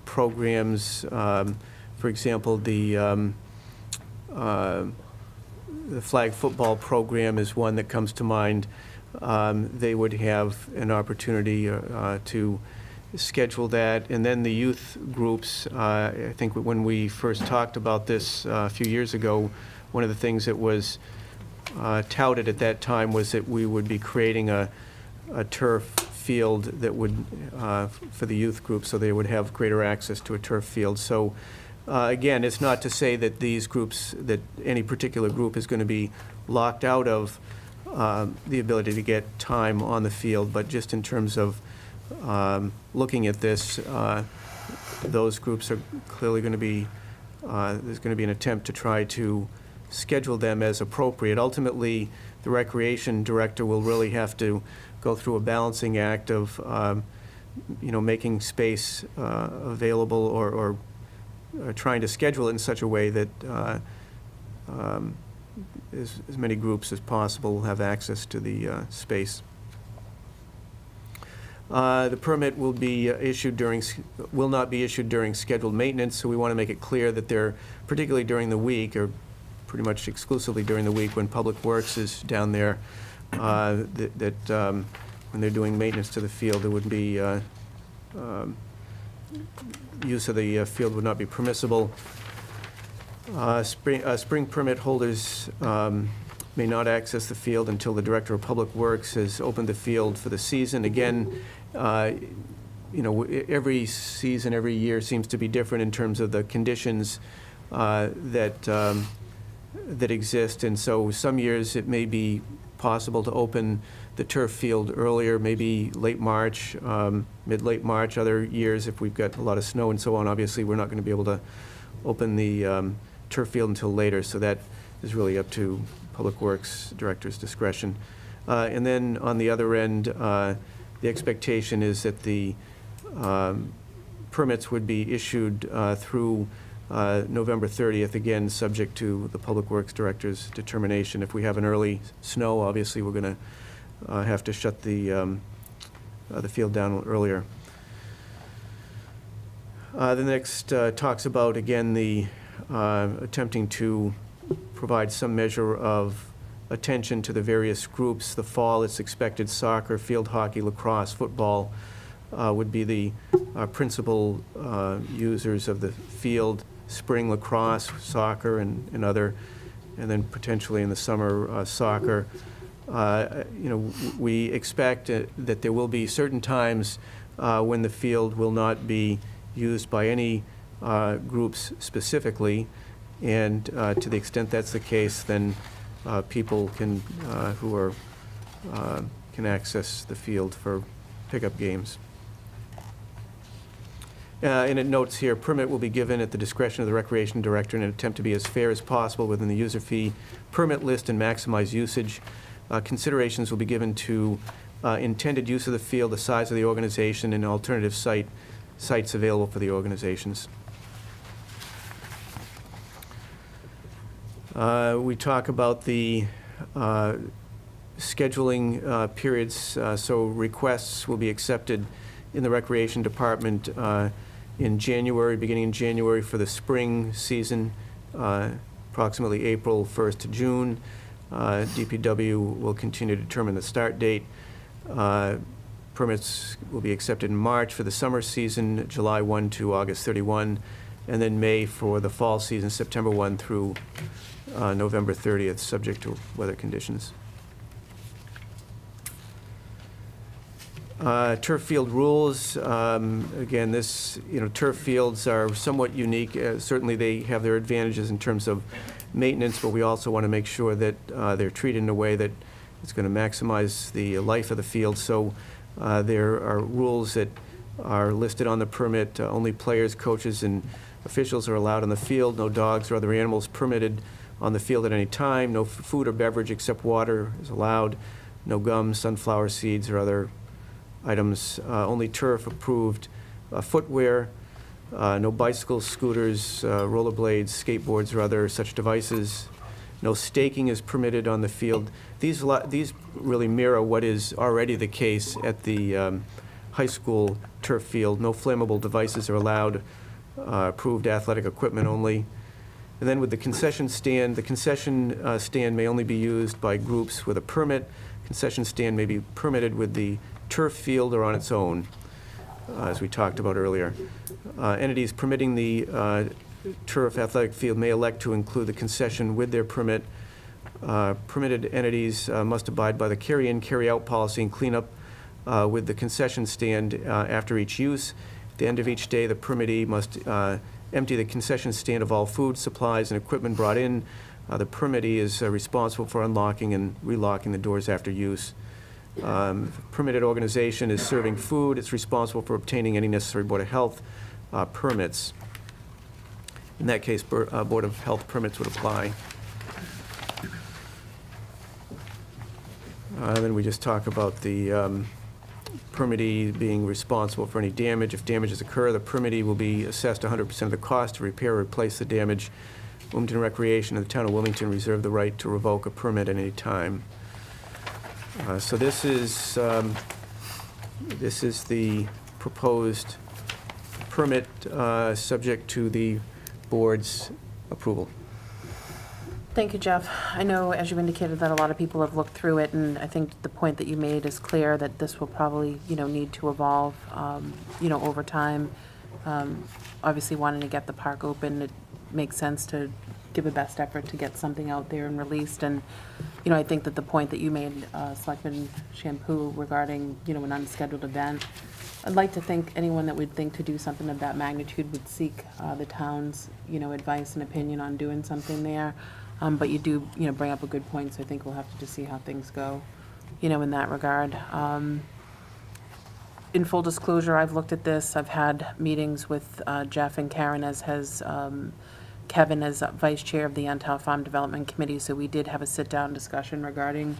programs, for example, the flag football program is one that comes to mind. They would have an opportunity to schedule that. And then the youth groups, I think when we first talked about this a few years ago, one of the things that was touted at that time was that we would be creating a turf field that would, for the youth group, so they would have greater access to a turf field. So again, it's not to say that these groups, that any particular group is going to be locked out of the ability to get time on the field, but just in terms of looking at this, those groups are clearly going to be, there's going to be an attempt to try to schedule them as appropriate. Ultimately, the recreation director will really have to go through a balancing act of, making space available or trying to schedule it in such a way that as many groups as possible will have access to the space. The permit will be issued will not be issued during scheduled maintenance, so we want to make it clear that they're, particularly during the week, or pretty much exclusively during the week when Public Works is down there, that when they're doing maintenance to the field, there would be use of the field would not be permissible. Spring permit holders may not access the field until the Director of Public Works has opened the field for the season. Again, every season, every year seems to be different in terms of the conditions that exist, and so some years it may be possible to open the turf field earlier, maybe late March, mid-late March. Other years, if we've got a lot of snow and so on, obviously we're not going to be able to open the turf field until later, so that is really up to Public Works Director's discretion. And then on the other end, the expectation is that the permits would be issued through November 30th, again, subject to the Public Works Director's determination. If we have an early snow, obviously we're going to have to shut the field down earlier. The next talks about, again, the attempting to provide some measure of attention to the various groups. The fall, it's expected soccer, field hockey, lacrosse, football would be the principal users of the field. Spring lacrosse, soccer, and other, and then potentially in the summer soccer. We expect that there will be certain times when the field will not be used by any groups specifically, and to the extent that's the case, then people can who are can access the field for pickup games. And it notes here, permit will be given at the discretion of the recreation director in an attempt to be as fair as possible within the user fee permit list and maximize usage. Considerations will be given to intended use of the field, the size of the organization, and alternative sites available for the organizations. We talk about the scheduling periods, so requests will be accepted in the Recreation Department in January, beginning in January for the spring season, approximately April 1st to June. DPW will continue to determine the start date. Permits will be accepted in March for the summer season, July 1 to August 31, and then May for the fall season, September 1 through November 30th, subject to weather conditions. Turf field rules, again, this, turf fields are somewhat unique. Certainly they have their advantages in terms of maintenance, but we also want to make sure that they're treated in a way that it's going to maximize the life of the field. So there are rules that are listed on the permit. Only players, coaches, and officials are allowed on the field. No dogs or other animals permitted on the field at any time. No food or beverage except water is allowed. No gum, sunflower seeds, or other items. Only turf-approved footwear. No bicycles, scooters, rollerblades, skateboards, or other such devices. No staking is permitted on the field. These really mirror what is already the case at the high school turf field. No flammable devices are allowed. Approved athletic equipment only. And then with the concession stand may only be used by groups with a permit. Concession stand may be permitted with the turf field or on its own, as we talked about earlier. Entities permitting the turf athletic field may elect to include the concession with their permit. Permitted entities must abide by the carry-in, carry-out policy and clean up with the concession stand after each use. At the end of each day, the permittee must empty the concession stand of all food, supplies, and equipment brought in. The permittee is responsible for unlocking and relocking the doors after use. Permitted organization is serving food. It's responsible for obtaining any necessary Board of Health permits. In that case, Board of Health permits would apply. Then we just talk about the permittee being responsible for any damage. If damages occur, the permittee will be assessed 100% of the cost to repair or replace the damage. Wilmington Recreation and the Town of Wilmington reserve the right to revoke a permit at any time. So this is the proposed permit subject to the board's approval. Thank you, Jeff. I know, as you indicated, that a lot of people have looked through it, and I think the point that you made is clear, that this will probably, need to evolve, over time. Obviously, wanting to get the park open, it makes sense to give a best effort to get something out there and released. And, I think that the point that you made, Selectman Shampoo, regarding, an unscheduled event, I'd like to think anyone that would think to do something of that magnitude would seek the town's, advice and opinion on doing something there. But you do, bring up a good point, so I think we'll have to just see how things go, in that regard. In full disclosure, I've looked at this. I've had meetings with Jeff and Karen, as has Kevin as vice chair of the Antal Farm Development Committee. So we did have a sit-down discussion regarding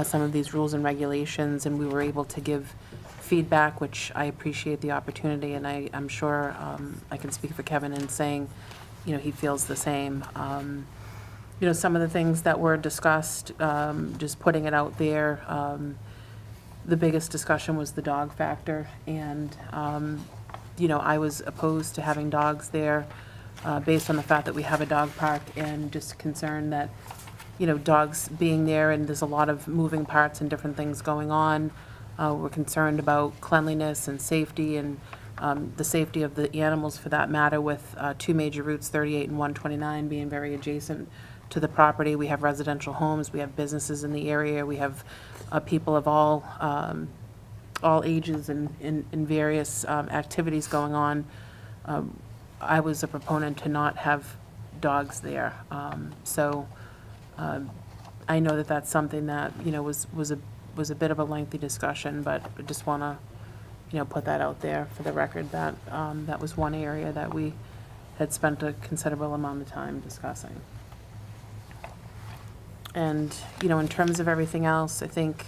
some of these rules and regulations, and we were able to give feedback, which I appreciate the opportunity, and I'm sure I can speak for Kevin in saying, he feels the same. Some of the things that were discussed, just putting it out there, the biggest discussion was the dog factor, and, I was opposed to having dogs there based on the fact that we have a dog park, and just concerned that, dogs being there, and there's a lot of moving parts and different things going on. We're concerned about cleanliness and safety, and the safety of the animals for that matter, with 2 major routes, 38 and 129, being very adjacent to the property. We have residential homes, we have businesses in the area, we have people of all ages and various activities going on. I was a proponent to not have dogs there. So I know that that's something that, was a bit of a lengthy discussion, but I just want to, put that out there for the record, that that was one area that we had spent a considerable amount of time discussing. And, in terms of everything else, I think,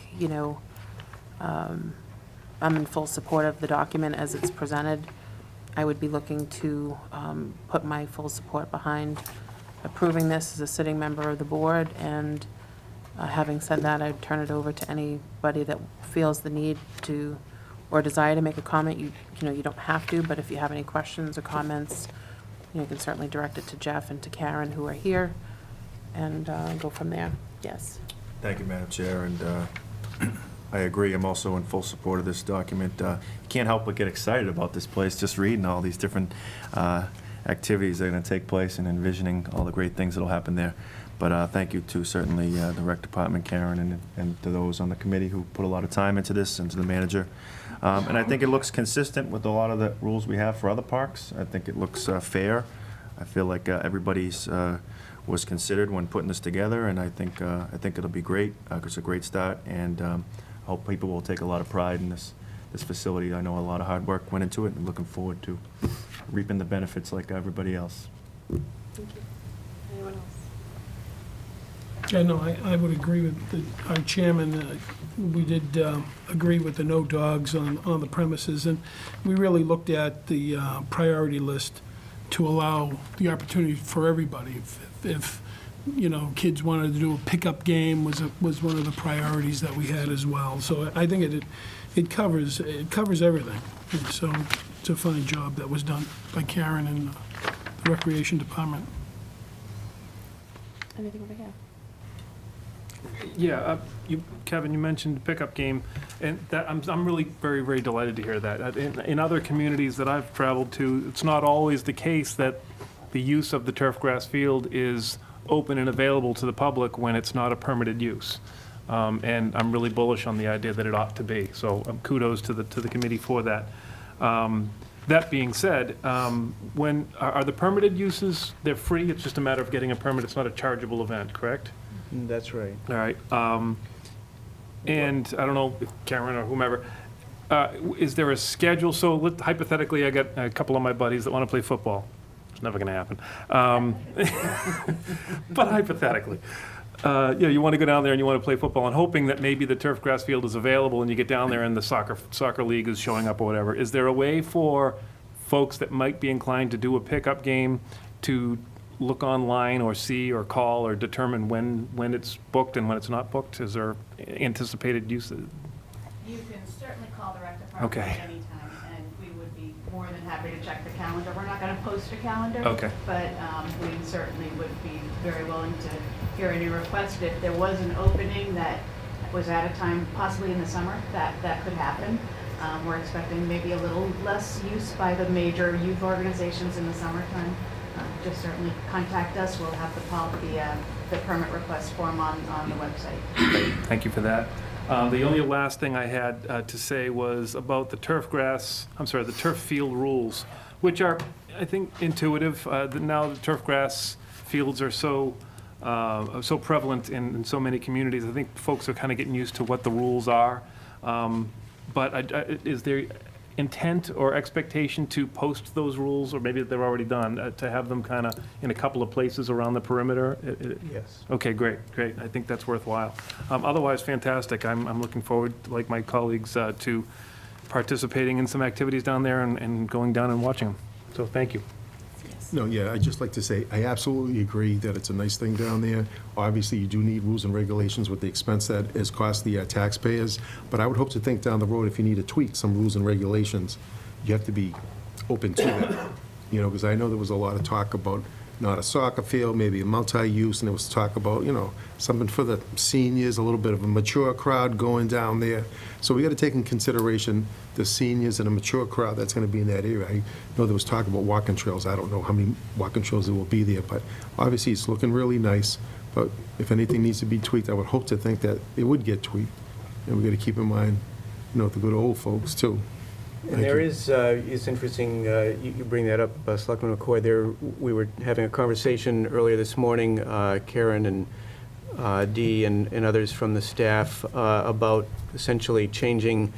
I'm in full support of the document as it's presented. I would be looking to put my full support behind approving this as a sitting member of the board, and having said that, I'd turn it over to anybody that feels the need to, or desire to make a comment. You don't have to, but if you have any questions or comments, you can certainly direct it to Jeff and to Karen, who are here, and go from there. Yes. Thank you, Madam Chair, and I agree. I'm also in full support of this document. You can't help but get excited about this place, just reading all these different activities that are going to take place and envisioning all the great things that will happen there. But thank you to certainly the rec department, Karen, and to those on the committee who put a lot of time into this, and to the manager. And I think it looks consistent with a lot of the rules we have for other parks. I think it looks fair. I feel like everybody's was considered when putting this together, and I think it'll be great. It's a great start, and I hope people will take a lot of pride in this facility. I know a lot of hard work went into it, and looking forward to reaping the benefits like everybody else. Thank you. Anyone else? Yeah, no, I would agree with our chairman. We did agree with the no dogs on the premises, and we really looked at the priority list to allow the opportunity for everybody. If kids wanted to do a pickup game was one of the priorities that we had as well. So I think it covers everything. And so it's a fine job that was done by Karen and the Recreation Department. Anything over here? Yeah, Kevin, you mentioned the pickup game, and that I'm really very, very delighted to hear that. In other communities that I've traveled to, it's not always the case that the use of the turf grass field is open and available to the public when it's not a permitted use. And I'm really bullish on the idea that it ought to be. So kudos to the committee for that. That being said, when are the permitted uses, they're free? It's just a matter of getting a permit. It's not a chargeable event, correct? That's right. All right. And I don't know if Karen or whomever, is there a schedule? So hypothetically, I got a couple of my buddies that want to play football. It's never going to happen. But hypothetically, you want to go down there and you want to play football, and hoping that maybe the turf grass field is available, and you get down there and the soccer league is showing up or whatever. Is there a way for folks that might be inclined to do a pickup game to look online or see or call or determine when it's booked and when it's not booked? Is there anticipated use? You can certainly call the rec department Okay. at any time, and we would be more than happy to check the calendar. We're not going to post a calendar, Okay. but we certainly would be very willing to hear any request. If there was an opening that was at a time, possibly in the summer, that could happen. We're expecting maybe a little less use by the major youth organizations in the summertime. Just certainly contact us. We'll have the permit request form on the website. Thank you for that. The only last thing I had to say was about the turf field rules, which are, I think, intuitive. Now the turf grass fields are so prevalent in so many communities. I think folks are kind of getting used to what the rules are. But is there intent or expectation to post those rules, or maybe they're already done, to have them kind of in a couple of places around the perimeter? Yes. Okay, great. I think that's worthwhile. Otherwise, fantastic. I'm looking forward, like my colleagues, to participating in some activities down there and going down and watching them. So thank you. No, yeah, I'd just like to say, I absolutely agree that it's a nice thing down there. Obviously, you do need rules and regulations with the expense that is cost the taxpayers, but I would hope to think down the road, if you need to tweak some rules and regulations, you have to be open to that. Because I know there was a lot of talk about not a soccer field, maybe a multi-use, and there was talk about, something for the seniors, a little bit of a mature crowd going down there. So we got to take in consideration the seniors and a mature crowd that's going to be in that area. I know there was talk about walking trails. I don't know how many walking trails there will be there, but obviously it's looking really nice. But if anything needs to be tweaked, I would hope to think that it would get tweaked. And we got to keep in mind, the good old folks too. And there is, it's interesting, you bring that up, Selectman McCoy. We were having a conversation earlier this morning, Karen and Dee and others from the staff, about essentially changing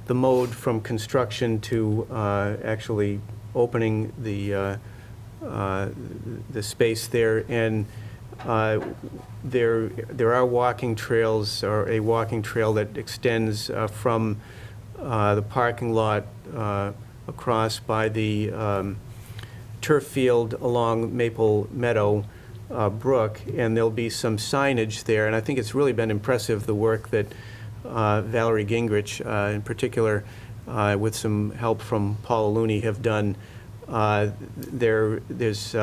the mode from construction to actually opening the space there. And there are walking trails, or a walking trail that extends from the parking lot across by the turf field along Maple Meadow Brook, and there'll be some signage there. And I think it's really been impressive, the work that Valerie Gingrich, in particular, with some help from Paula Looney, have done. There's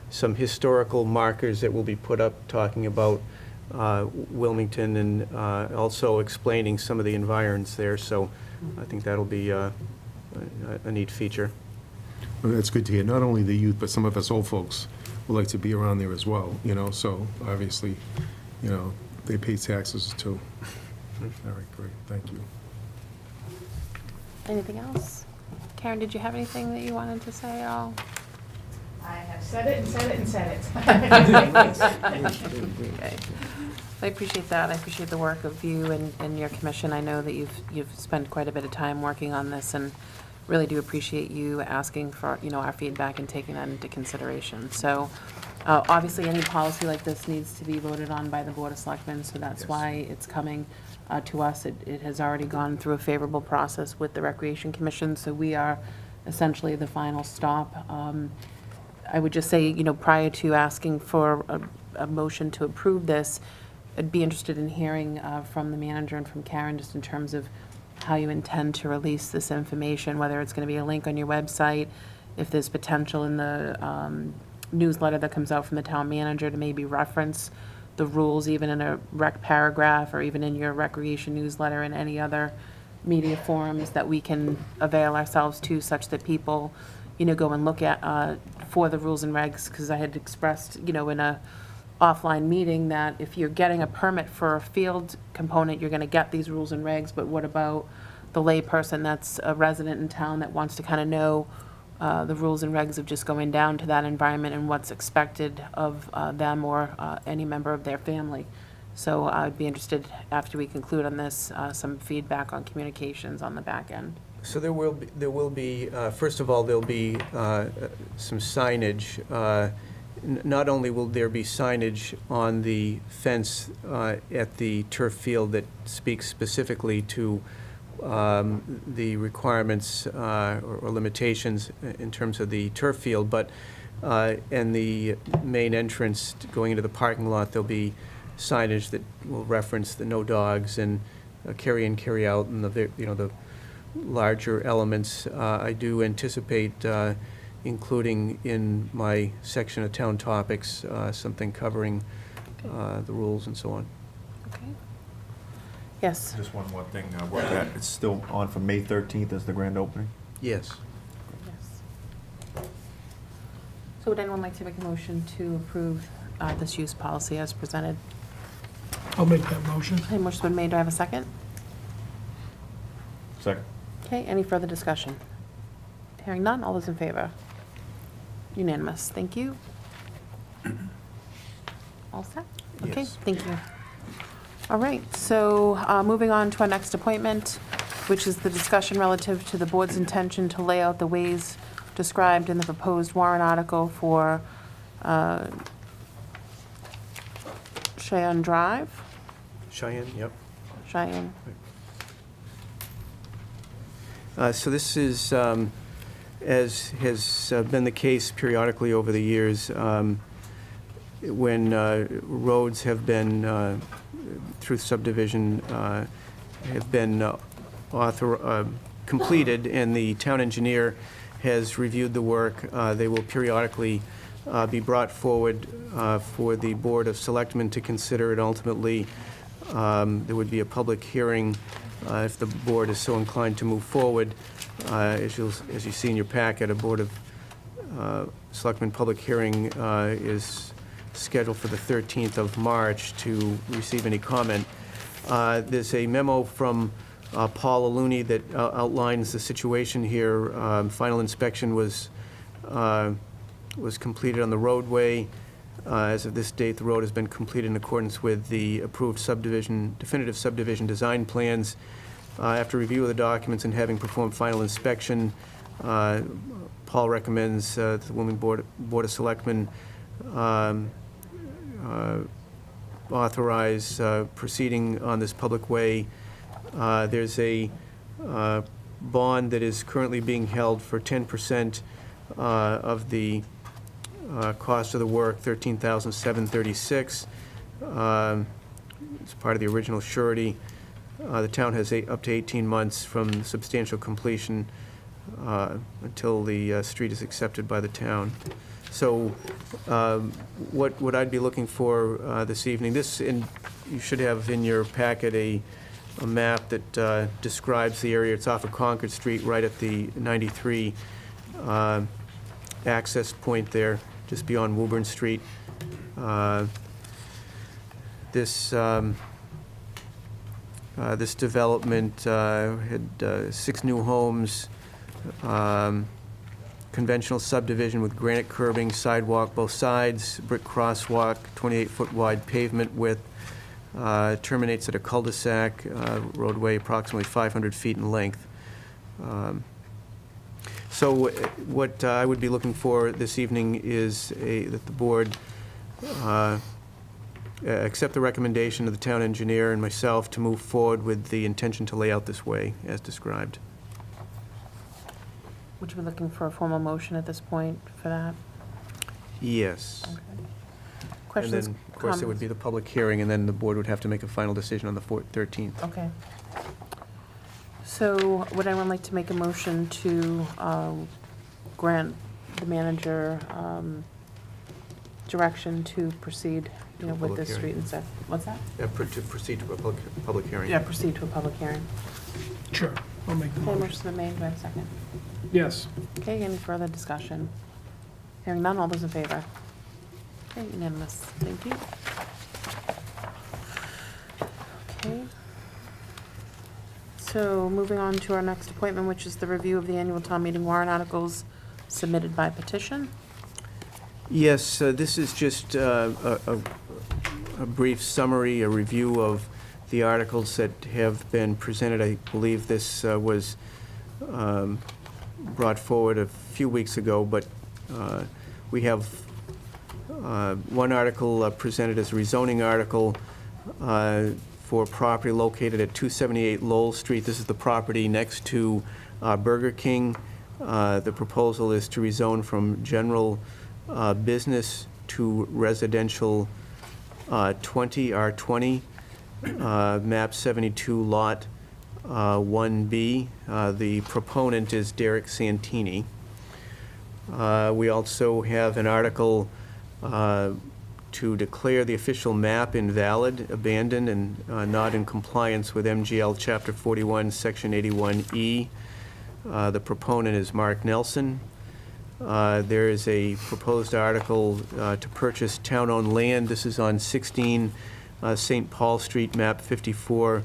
some historical markers that will be put up talking about Wilmington, and also explaining some of the environs there. So I think that'll be a neat feature. Well, that's good to hear. Not only the youth, but some of us old folks would like to be around there as well, you know, so obviously, you know, they pay taxes too. All right, great, thank you. Anything else? Karen, did you have anything that you wanted to say at all? I have said it and said it and said it. Okay. I appreciate that. I appreciate the work of you and your commission. I know that you've spent quite a bit of time working on this, and really do appreciate you asking for, you know, our feedback and taking that into consideration. So obviously any policy like this needs to be voted on by the Board of Selectmen, so that's Yes. why it's coming to us. It has already gone through a favorable process with the Recreation Commission, so we are essentially the final stop. I would just say, you know, prior to asking for a motion to approve this, I'd be interested in hearing from the manager and from Karen, just in terms of how you intend to release this information, whether it's going to be a link on your website, if there's potential in the newsletter that comes out from the town manager to maybe reference the rules, even in a rec paragraph, or even in your recreation newsletter, and any other media forums that we can avail ourselves to, such that people, you know, go and look at for the rules and regs. Because I had expressed, you know, in a offline meeting, that if you're getting a permit for a field component, you're going to get these rules and regs, but what about the layperson that's a resident in town that wants to kind of know the rules and regs of just going down to that environment and what's expected of them or any member of their family? So I'd be interested, after we conclude on this, some feedback on communications on the back end. So there will be first of all, there'll be some signage. Not only will there be signage on the fence at the turf field that speaks specifically to the requirements or limitations in terms of the turf field, but in the main entrance going into the parking lot, there'll be signage that will reference the no dogs and carry in, carry out, and the larger elements. I do anticipate including in my section of town topics something covering the rules and so on. Okay. Yes. Just one more thing, it's still on for May 13th as the grand opening? Yes. Yes. So would anyone like to make a motion to approve this use policy as presented? I'll make that motion. Okay, motion's been made. Do I have a second? Second. Okay, any further discussion? Hearing none, all those in favor? Unanimous. Thank you. All set? Okay, Yes. thank you. All right, so moving on to our next appointment, which is the discussion relative to the board's intention to lay out the ways described in the proposed warrant article for Cheyenne Drive. Cheyenne, yep. Cheyenne. So this is, as has been the case periodically over the years, when roads have been, through subdivision, have been completed, and the town engineer has reviewed the work, they will periodically be brought forward for the Board of Selectmen to consider it. Ultimately, there would be a public hearing if the board is so inclined to move forward. As you see in your packet, a Board of Selectmen public hearing is scheduled for the 13th of March to receive any comment. There's a memo from Paula Looney that outlines the situation here. Final inspection was completed on the roadway. As of this date, the road has been completed in accordance with the approved subdivision, definitive subdivision design plans. After review of the documents and having performed final inspection, Paul recommends the Wilmington Board of Selectmen authorize proceeding on this public way. There's a bond that is currently being held for 10% of the cost of the work, $13,736. It's part of the original surety. The town has up to 18 months from substantial completion until the street is accepted by the town. So what I'd be looking for this evening, you should have in your packet a map that describes the area. It's off of Concord Street, right at the 93 access point there, just beyond Woburn Street. This development had 6 new homes, conventional subdivision with granite curbing, sidewalk both sides, brick crosswalk, 28-foot wide pavement width, terminates at a cul-de-sac, roadway approximately 500 feet in length. So what I would be looking for this evening is that the board accept the recommendation of the town engineer and myself to move forward with the intention to lay out this way as described. Would you be looking for a formal motion at this point for that? Yes. Okay. And Questions, then, of course, it would be the public hearing, and then the board would have to make a final decision on the 13th. Okay. So would anyone like to make a motion to grant the manager direction to proceed, To a with public this street hearing. and stuff? What's that? To proceed to a public hearing. Yeah, proceed to a public hearing. Sure, I'll make the Okay, motion. motion's been made, do I have a second? Yes. Okay, any further discussion? Hearing none, all those in favor? Okay, unanimous, thank you. Okay. So, moving on to our next appointment, which is the review of the annual town meeting warrant articles submitted by petition. Yes, this is just a brief summary, a review of the articles that have been presented. I believe this was brought forward a few weeks ago, but we have one article presented as a rezoning article for property located at 278 Lowell Street. This is the property next to Burger King. The proposal is to rezone from general business to residential 20, R20, map 72, lot 1B. The proponent is Derek Santini. We also have an article to declare the official map invalid, abandoned, and not in compliance with MGL Chapter 41, Section 81E. The proponent is Mark Nelson. There is a proposed article to purchase town-owned land. This is on 16 St. Paul Street, map 54,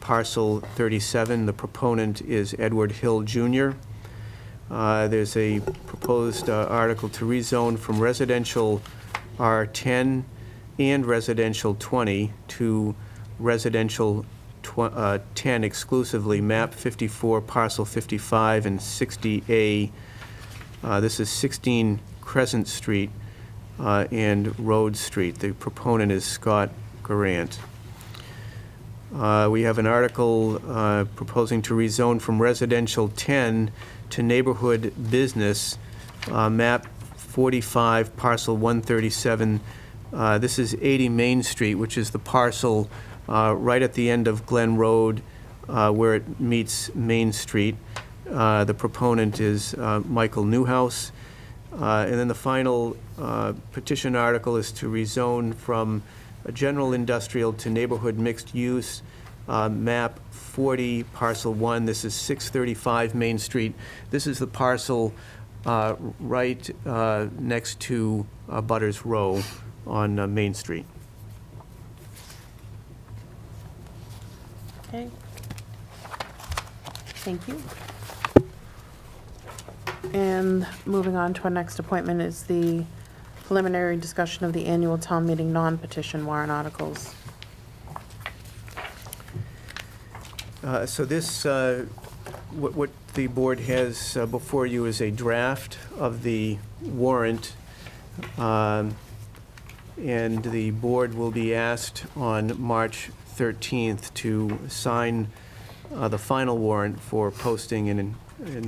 parcel 37. The proponent is Edward Hill Jr. There's a proposed article to rezone from residential R10 and residential 20 to residential 10 exclusively, map 54, parcel 55, and 60A. This is 16 Crescent Street and Rhodes Street. The proponent is Scott Garant. We have an article proposing to rezone from residential 10 to neighborhood business, map 45, parcel 137. This is 80 Main Street, which is the parcel right at the end of Glen Road where it meets Main Street. The proponent is Michael Newhouse. And then the final petition article is to rezone from a general industrial to neighborhood mixed use, map 40, parcel 1. This is 635 Main Street. This is the parcel right next to Butters Row on Main Street. Okay. Thank you. And moving on to our next appointment is the preliminary discussion of the annual town meeting non-petition warrant articles. So this, what the board has before you is a draft of the warrant, and the board will be asked on March 13th to sign the final warrant for posting in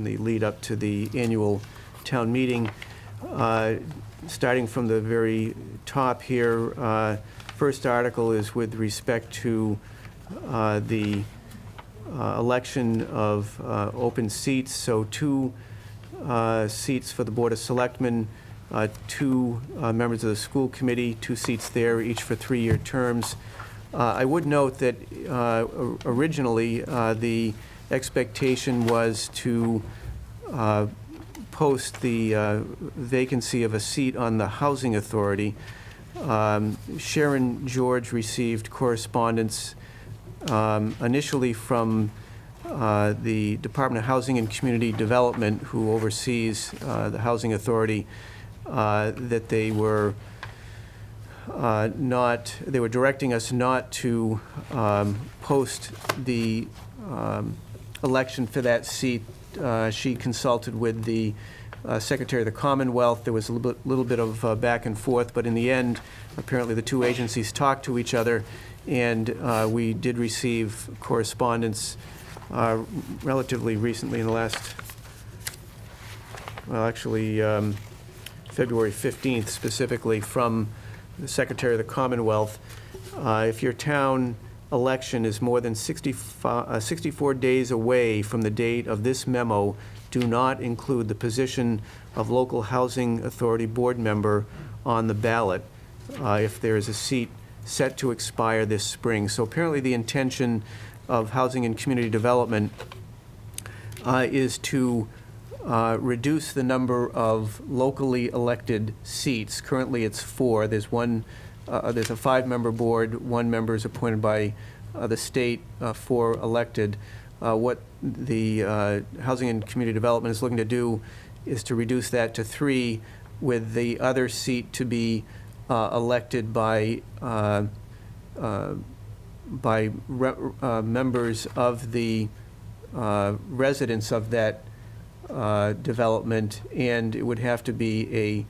the lead-up to the annual town meeting. Starting from the very top here, first article is with respect to the election of open seats, so 2 seats for the Board of Selectmen, 2 members of the school committee, 2 seats there, each for 3-year terms. I would note that originally the expectation was to post the vacancy of a seat on the Housing Authority. Sharon George received correspondence initially from the Department of Housing and Community Development, who oversees the Housing Authority, that they were directing us not to post the election for that seat. She consulted with the Secretary of the Commonwealth. There was a little bit of back and forth, but in the end, apparently the 2 agencies talked to each other, and we did receive correspondence relatively recently in the last, well, actually, February 15th specifically, from the Secretary of the Commonwealth. If your town election is more than 64 days away from the date of this memo, do not include the position of local housing authority board member on the ballot if there is a seat set to expire this spring. So apparently the intention of Housing and Community Development is to reduce the number of locally elected seats. Currently it's 4. There's a 5-member board, 1 member is appointed by the state, 4 elected. What the Housing and Community Development is looking to do is to reduce that to 3, with the other seat to be elected by members of the residents of that development, and it would have to be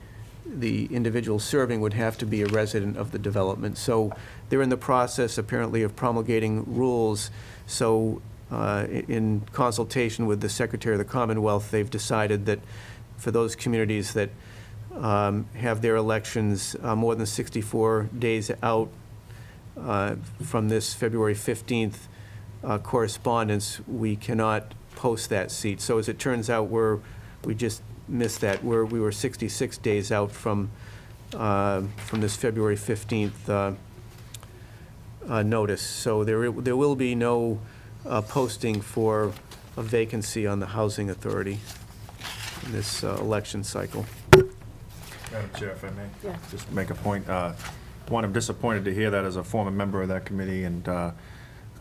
the individual serving would have to be a resident of the development. So they're in the process, apparently, of promulgating rules. So in consultation with the Secretary of the Commonwealth, they've decided that for those communities that have their elections more than 64 days out from this February 15th correspondence, we cannot post that seat. So as it turns out, we just missed that. We were 66 days out from this February 15th notice. So there will be no posting for a vacancy on the Housing Authority in this election cycle. Madam Chair, if I may. Yeah. Just make a point. One, I'm disappointed to hear that as a former member of that committee, and I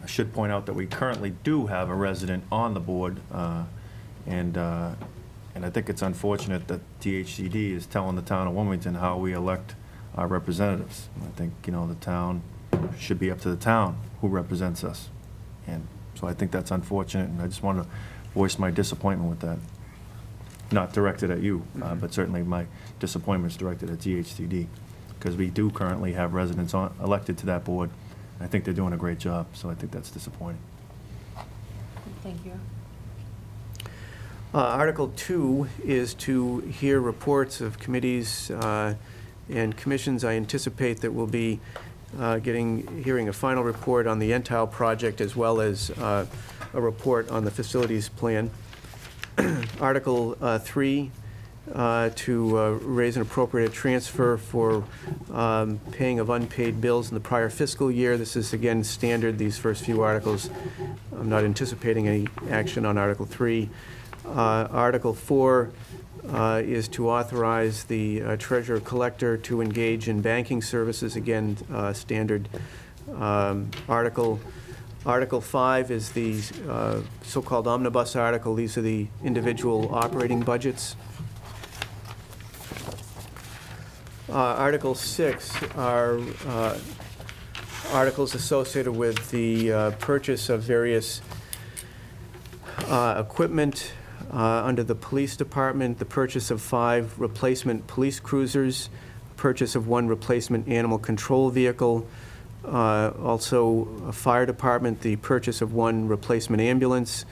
should point out that we currently do have a resident on the board, and I think it's unfortunate that THCD is telling the town of Wilmington how we elect our representatives. I think, the town should be up to the town who represents us. And so I think that's unfortunate, and I just want to voice my disappointment with that. Not directed at you, but certainly my disappointment is directed at THCD, because we do currently have residents elected to that board. I think they're doing a great job, so I think that's disappointing. Thank you. Article 2 is to hear reports of committees and commissions. I anticipate that we'll be hearing a final report on the Entile project, as well as a report on the facilities plan. Article 3, to raise and appropriate transfer for paying of unpaid bills in the prior fiscal year. This is, again, standard, these first few articles. I'm not anticipating any action on Article 3. Article 4 is to authorize the treasurer-collector to engage in banking services, again, standard article. Article 5 is the so-called omnibus article. These are the individual operating budgets. Article 6 are articles associated with the purchase of various Equipment, under the police department, the purchase of 5 replacement police cruisers, purchase of 1 replacement animal control vehicle. Also, a fire department, the purchase of 1 replacement ambulance.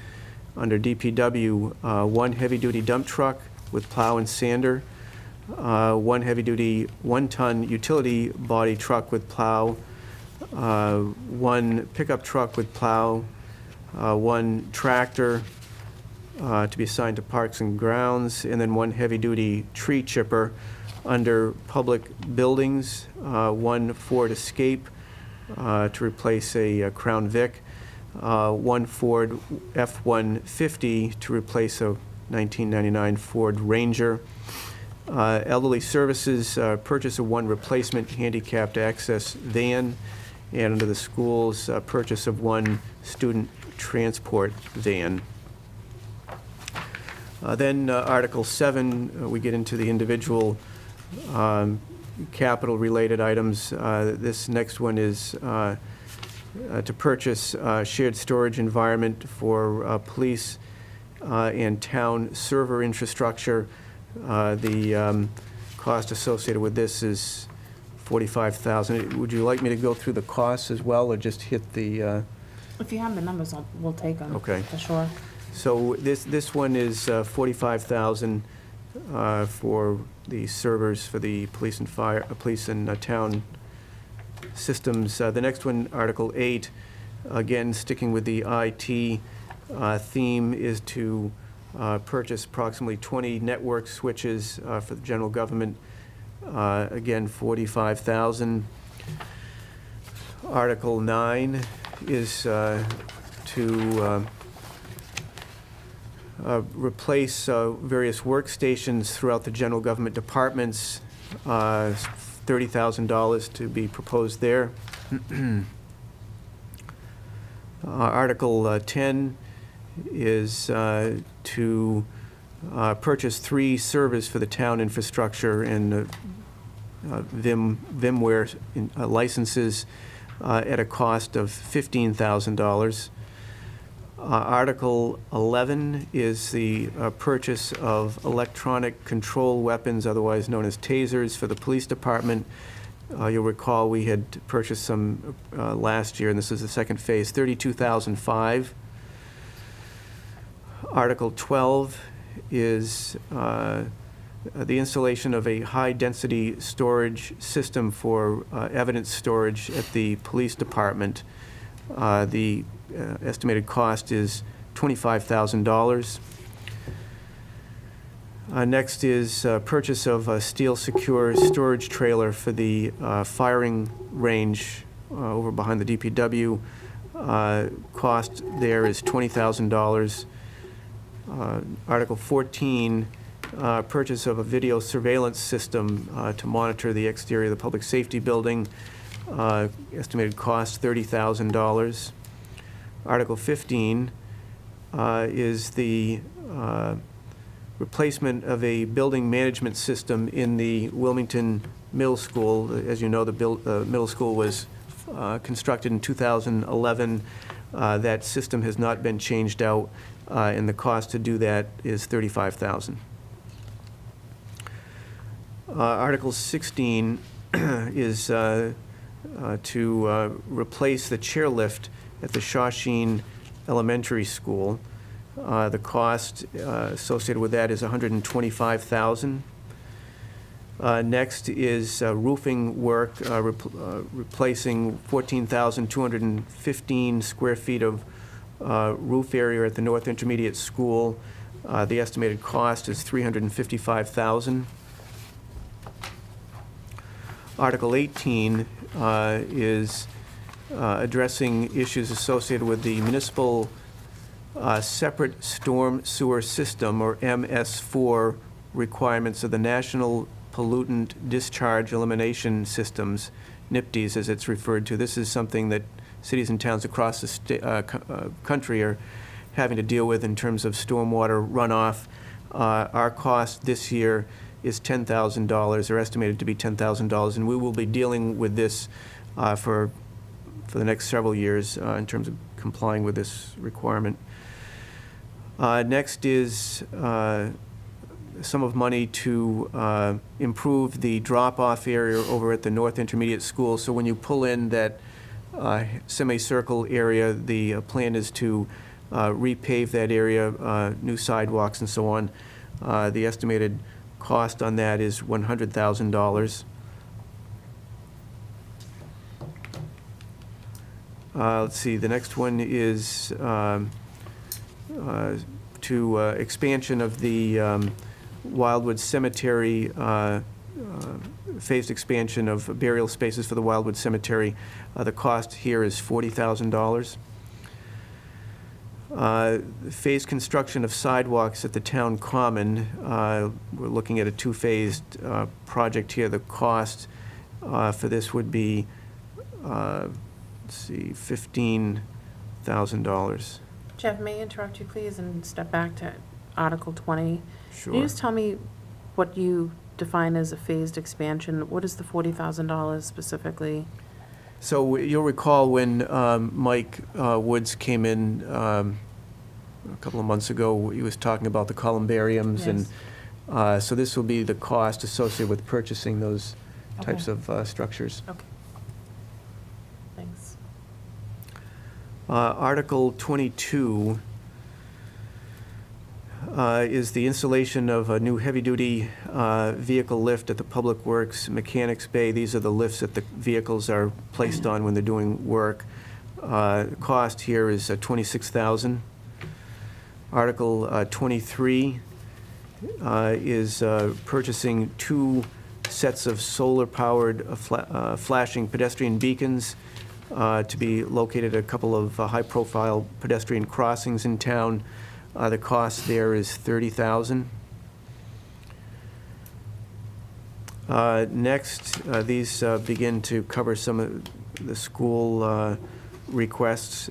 Under DPW, 1 heavy-duty dump truck with plow and sander, 1 heavy-duty 1-ton utility body truck with plow, 1 pickup truck with plow, 1 tractor to be assigned to Parks and Grounds, and then 1 heavy-duty tree chipper. Under public buildings, 1 Ford Escape to replace a Crown Vic, 1 Ford F-150 to replace a 1999 Ford Ranger. Elderly Services, purchase of 1 replacement handicapped access van, and under the schools, purchase of 1 student transport van. Then Article 7, we get into the individual capital-related items. This next one is to purchase shared storage environment for police and town server infrastructure. The cost associated with this is $45,000. Would you like me to go through the costs as well, or just hit the? If you have the numbers, we'll take them. Okay. For sure. So this one is $45,000 for the servers for the police and fire, police and town systems. The next one, Article 8, again sticking with the IT theme, is to purchase approximately 20 network switches for the general government. Again, $45,000. Article 9 is to replace various workstations throughout the general government departments, $30,000 to be proposed there. Article 10 is to purchase 3 servers for the town infrastructure and VMware licenses at a cost of $15,000. Article 11 is the purchase of electronic control weapons, otherwise known as tasers, for the police department. You'll recall we had purchased some last year, and this is the second phase, $32,500. Article 12 is the installation of a high-density storage system for evidence storage at the police department. The estimated cost is $25,000. Next is purchase of a steel secure storage trailer for the firing range over behind the DPW. Cost there is $20,000. Article 14, purchase of a video surveillance system to monitor the exterior of the public safety building. Estimated cost $30,000. Article 15 is the replacement of a building management system in the Wilmington Middle School. As you know, the middle school was constructed in 2011. That system has not been changed out, and the cost to do that is $35,000. Article 16 is to replace the chairlift at the Shawshene Elementary School. The cost associated with that is $125,000. Next is roofing work, replacing 14,215 square feet of roof area at the North Intermediate School. The estimated cost is $355,000. Article 18 is addressing issues associated with the municipal separate storm sewer system, or MS4, requirements of the National Pollutant Discharge Elimination Systems, NIPDES as it's referred to. This is something that cities and towns across the country are having to deal with in terms of stormwater runoff. Our cost this year is $10,000, or estimated to be $10,000, and we will be dealing with this for the next several years in terms of complying with this requirement. Next is sum of money to improve the drop-off area over at the North Intermediate School. So when you pull in that semicircle area, the plan is to repave that area, new sidewalks and so on. The estimated cost on that is $100,000. Let's see, the next one is to expansion of the Wildwood Cemetery, phased expansion of burial spaces for the Wildwood Cemetery. The cost here is $40,000. Phased construction of sidewalks at the town common. We're looking at a two-phased project here. The cost for this would be, let's see, $15,000. Jeff, may I interrupt you, please, and step back to Article 20? Sure. Can you just tell me what you define as a phased expansion? What is the $40,000 specifically? So you'll recall when Mike Woods came in a couple of months ago, he was talking about the columbariums, Yes. and so this will be the cost associated with purchasing those types Okay. of structures. Okay. Thanks. Article 22 is the installation of a new heavy-duty vehicle lift at the Public Works Mechanics Bay. These are the lifts that the vehicles are placed on when they're doing work. Cost here is $26,000. Article 23 is purchasing 2 sets of solar-powered flashing pedestrian beacons to be located at a couple of high-profile pedestrian crossings in town. The cost there is $30,000. Next, these begin to cover some of the school requests.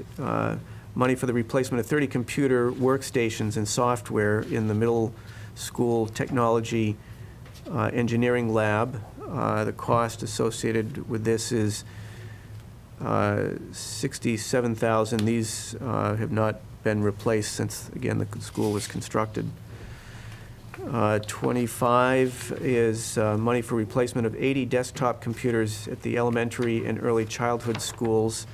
Money for the replacement of 30 computer workstations and software in the middle school technology engineering lab. The cost associated with this is $67,000. These have not been replaced since, again, the school was constructed. 25 is money for replacement of 80 desktop computers at the elementary and early childhood schools.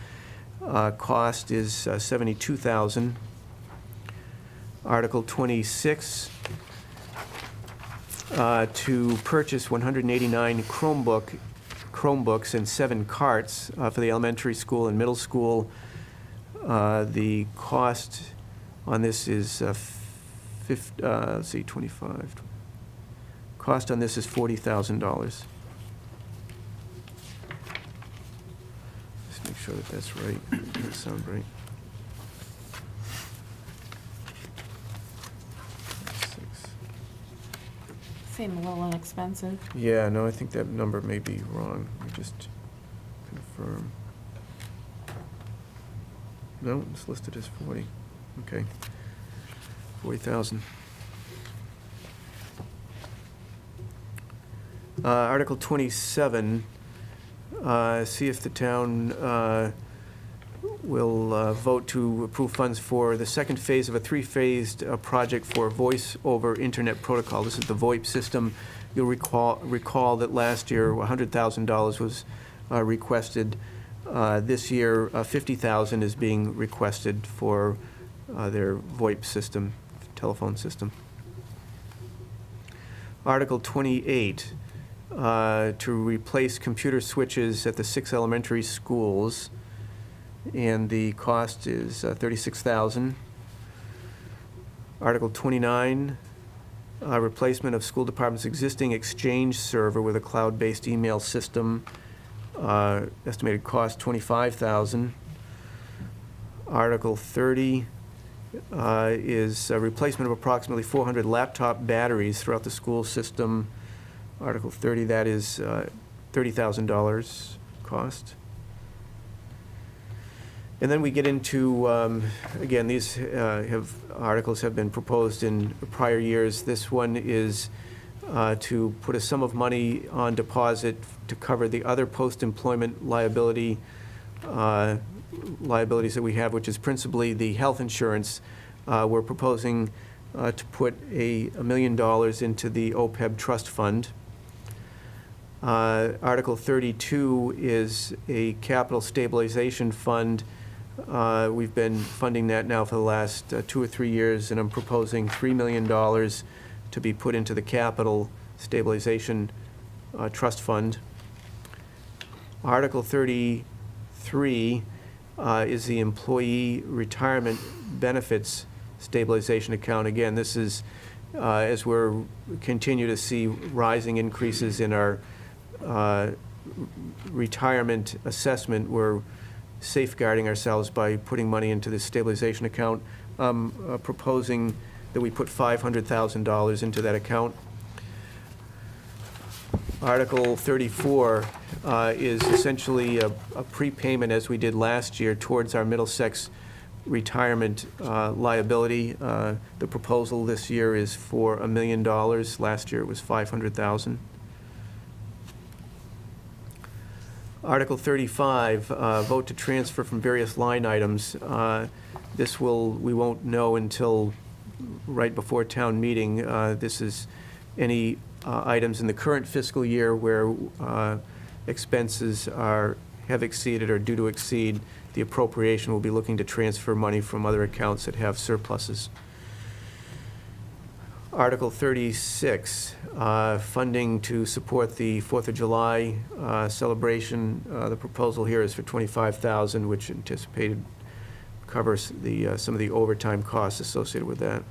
Cost is $72,000. Article 26, to purchase 189 Chromebooks and 7 carts for the elementary school and middle school. The cost on this is, let's see, 25. Cost on this is $40,000. Just make sure that that's right. That sounds right. Seem a little inexpensive. Yeah, no, I think that number may be wrong. Let me just confirm. No, it's listed as 40. Okay. 40,000. Article 27, see if the town will vote to approve funds for the second phase of a 3-phased project for voice over internet protocol. This is the VoIP system. You'll recall that last year $100,000 was requested. This year, $50,000 is being requested for their VoIP system, telephone system. Article 28, to replace computer switches at the 6 elementary schools, and the cost is $36,000. Article 29, replacement of school department's existing Exchange server with a cloud-based email system. Estimated cost $25,000. Article 30 is a replacement of approximately 400 laptop batteries throughout the school system. Article 30, that is $30,000 cost. And then we get into, again, these articles have been proposed in prior years. This one is to put a sum of money on deposit to cover the other post-employment liabilities that we have, which is principally the health insurance We're proposing to put $1 million into the OPEB trust fund. Article 32 is a capital stabilization fund. We've been funding that now for the last 2 or 3 years, and I'm proposing $3 million to be put into the capital stabilization trust fund. Article 33 is the employee retirement benefits stabilization account. Again, this is as we're continue to see rising increases in our retirement assessment, we're safeguarding ourselves by putting money into this stabilization account. Proposing that we put $500,000 into that account. Article 34 is essentially a prepayment, as we did last year, towards our Middlesex retirement liability. The proposal this year is for $1 million. Last year it was $500,000. Article 35, vote to transfer from various line items. We won't know until right before town meeting. This is any items in the current fiscal year where expenses have exceeded or due to exceed the appropriation. We'll be looking to transfer money from other accounts that have surpluses. Article 36, funding to support the 4th of July celebration. The proposal here is for $25,000, which anticipated covers some of the overtime costs associated with that.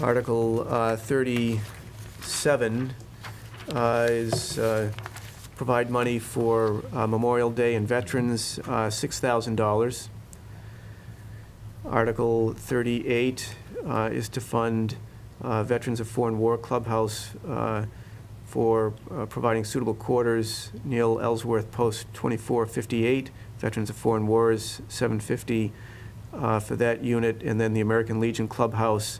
Article 37 is provide money for Memorial Day and Veterans, $6,000. Article 38 is to fund Veterans of Foreign War Clubhouse for providing suitable quarters. Neil Ellsworth Post 2458, Veterans of Foreign Wars, $750 for that unit. And then the American Legion Clubhouse,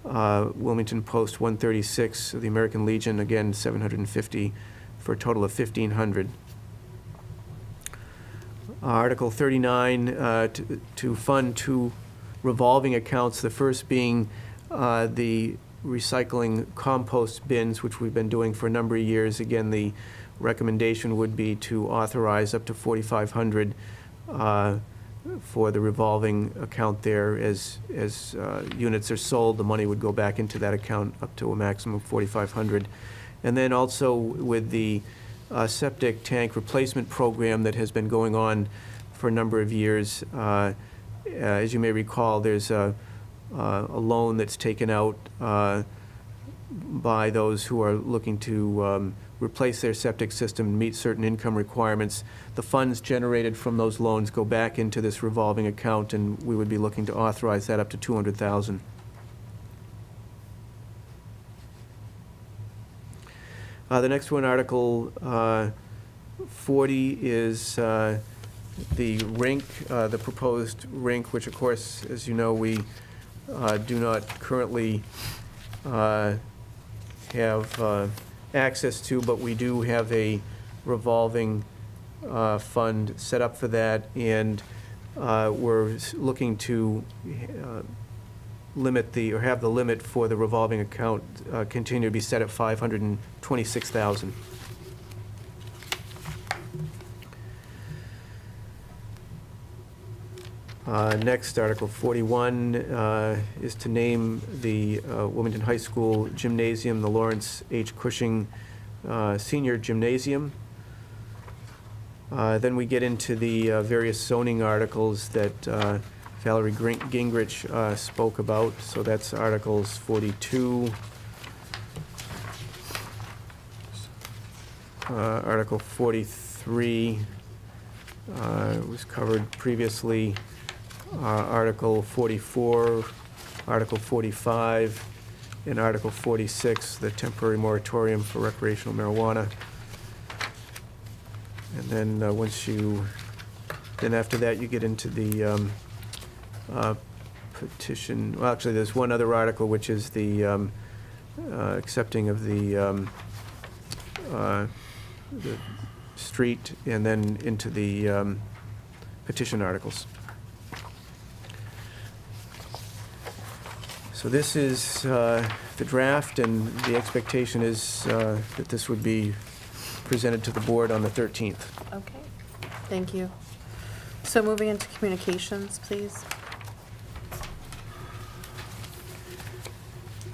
Wilmington Post 136, the American Legion, again, $750 for a total of $1,500. Article 39, to fund 2 revolving accounts, the first being the recycling compost bins, which we've been doing for a number of years. Again, the recommendation would be to authorize up to $4,500 for the revolving account there. As units are sold, the money would go back into that account up to a maximum of $4,500. And then also with the septic tank replacement program that has been going on for a number of years. As you may recall, there's a loan that's taken out by those who are looking to replace their septic system and meet certain income requirements. The funds generated from those loans go back into this revolving account, and we would be looking to authorize that up to $200,000. The next one, Article 40, is the rink, the proposed rink, which of course, as you know, we do not currently have access to, but we do have a revolving fund set up for that, and we're looking to have the limit for the revolving account continue to be set at $526,000. Next, Article 41 is to name the Wilmington High School Gymnasium the Lawrence H. Cushing Senior Gymnasium. Then we get into the various zoning articles that Valerie Gingrich spoke about. So that's Articles 42, Article 43 was covered previously. Article 44, Article 45, and Article 46, the temporary moratorium for recreational marijuana. And then then after that you get into the petition. Well, actually, there's one other article, which is the accepting of the street, and then into the petition articles. So this is the draft, and the expectation is that this would be presented to the board on the 13th. Okay, thank you. So moving into communications, please.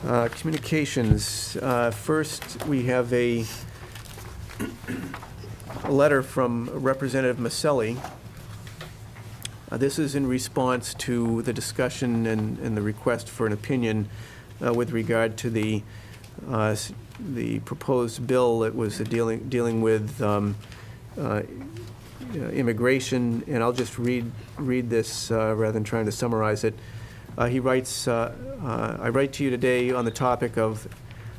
Communications. First, we have a letter from Representative Maselli. This is in response to the discussion and the request for an opinion with regard to the proposed bill that was dealing with immigration, and I'll just read this rather than trying to summarize it. He writes, I write to you today on the topic of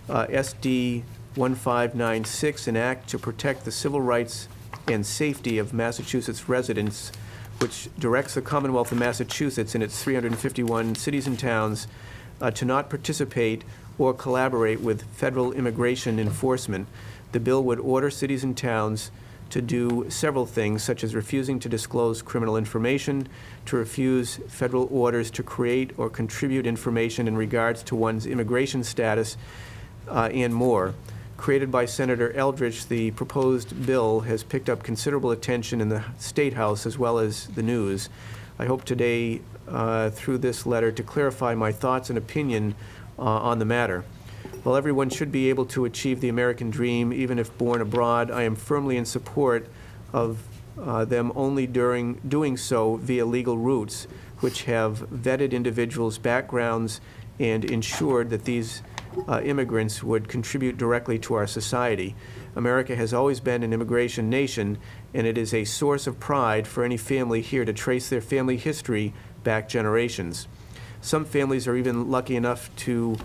SD 1596, an act to protect the civil rights and safety of Massachusetts residents, which directs the Commonwealth of Massachusetts and its 351 cities and towns to not participate or collaborate with federal immigration enforcement. The bill would order cities and towns to do several things, such as refusing to disclose criminal information, to refuse federal orders to create or contribute information in regards to one's immigration status, and more. Created by Senator Eldridge, the proposed bill has picked up considerable attention in the State House as well as the news. I hope today, through this letter, to clarify my thoughts and opinion on the matter. While everyone should be able to achieve the American dream, even if born abroad, I am firmly in support of them only doing so via legal routes, which have vetted individuals' backgrounds and ensured that these immigrants would contribute directly to our society. America has always been an immigration nation, and it is a source of pride for any family here to trace their family history back generations. Some families are even lucky enough to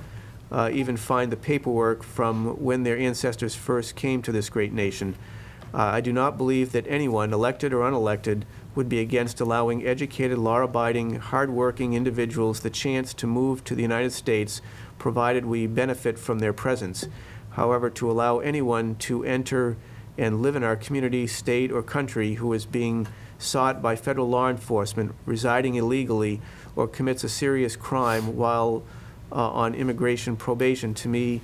even find the paperwork from when their ancestors first came to this great nation. I do not believe that anyone, elected or unelected, would be against allowing educated, law-abiding, hard-working individuals the chance to move to the United States, provided we benefit from their presence. However, to allow anyone to enter and live in our community, state, or country who is being sought by federal law enforcement, residing illegally, or commits a serious crime while on immigration probation, to me,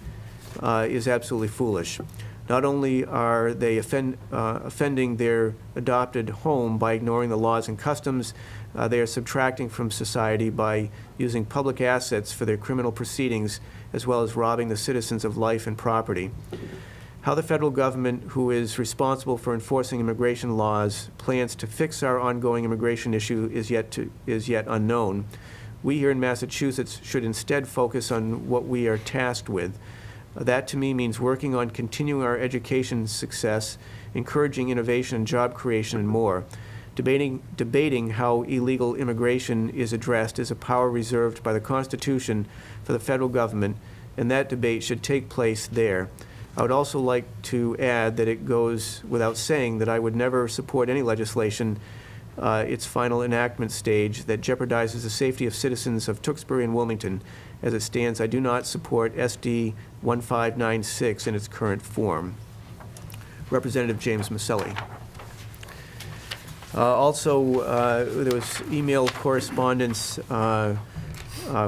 is absolutely foolish. Not only are they offending their adopted home by ignoring the laws and customs, they are subtracting from society by using public assets for their criminal proceedings, as well as robbing the citizens of life and property. How the federal government, who is responsible for enforcing immigration laws, plans to fix our ongoing immigration issue is yet unknown. We here in Massachusetts should instead focus on what we are tasked with. That, to me, means working on continuing our education success, encouraging innovation and job creation, and more. Debating how illegal immigration is addressed is a power reserved by the Constitution for the federal government, and that debate should take place there. I would also like to add that it goes without saying that I would never support any legislation its final enactment stage that jeopardizes the safety of citizens of Tewksbury and Wilmington. As it stands, I do not support SD 1596 in its current form. Representative James Maselli. Also, there was email correspondence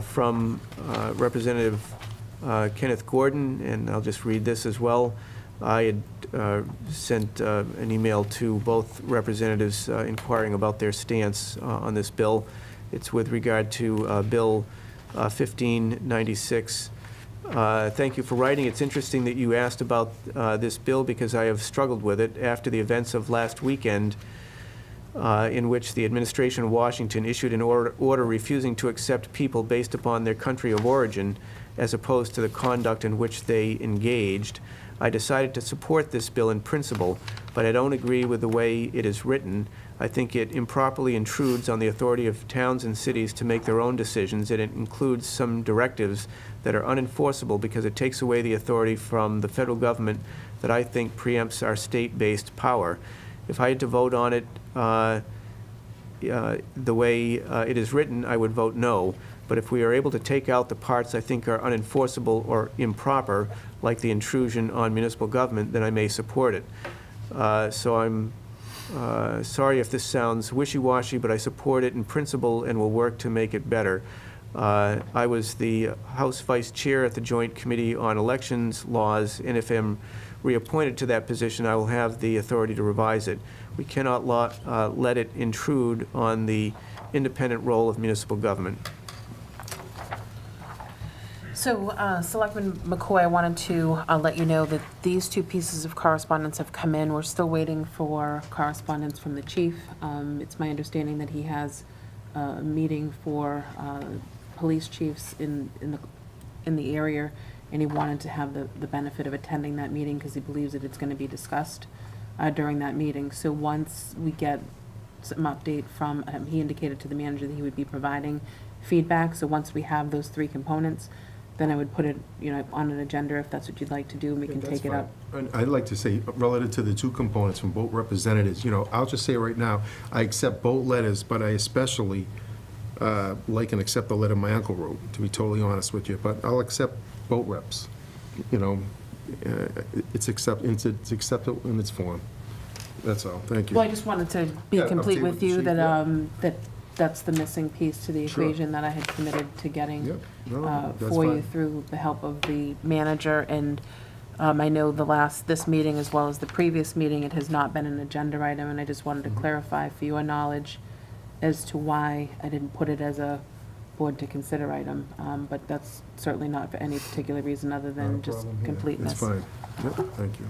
from Representative Kenneth Gordon, and I'll just read this as well. I had sent an email to both representatives inquiring about their stance on this bill. It's with regard to Bill 1596. Thank you for writing. It's interesting that you asked about this bill because I have struggled with it after the events of last weekend, in which the administration of Washington issued an order refusing to accept people based upon their country of origin as opposed to the conduct in which they engaged. I decided to support this bill in principle, but I don't agree with the way it is written. I think it improperly intrudes on the authority of towns and cities to make their own decisions, and it includes some directives that are unenforceable because it takes away the authority from the federal government that I think preempts our state-based power. If I had to vote on it the way it is written, I would vote no. But if we are able to take out the parts I think are unenforceable or improper, like the intrusion on municipal government, then I may support it. So I'm sorry if this sounds wishy-washy, but I support it in principle and will work to make it better. I was the House Vice Chair at the Joint Committee on Elections Laws, and if I'm reappointed to that position, I will have the authority to revise it. We cannot let it intrude on the independent role of municipal government. So, Selectman McCoy, I wanted to let you know that these two pieces of correspondence have come in. We're still waiting for correspondence from the chief. It's my understanding that he has a meeting for police chiefs in the area, and he wanted to have the benefit of attending that meeting because he believes that it's going to be discussed during that meeting. So once we get some update from him, he indicated to the manager that he would be providing feedback. So once we have those three components, then I would put it, on an agenda if that's what you'd like to do, and we can take it up. And I'd like to say, relative to the two components from both representatives, I'll just say right now, I accept both letters, but I especially like and accept the letter my uncle wrote, to be totally honest with you. But I'll accept both reps. It's acceptable in its form. That's all. Thank you. Well, I just wanted to be Yeah, complete update with with the you chief, that, yeah. that's the missing piece to the Sure. equation that I had committed to getting Yep. No, that's for you fine. through the help of the manager. And I know this meeting as well as the previous meeting, it has not been an agenda item, and I just wanted to Mm-hmm. clarify for your knowledge as to why I didn't put it as a board to consider item. But that's certainly not for any particular reason other Not a than just problem here. completeness. It's fine. Yep, thank you.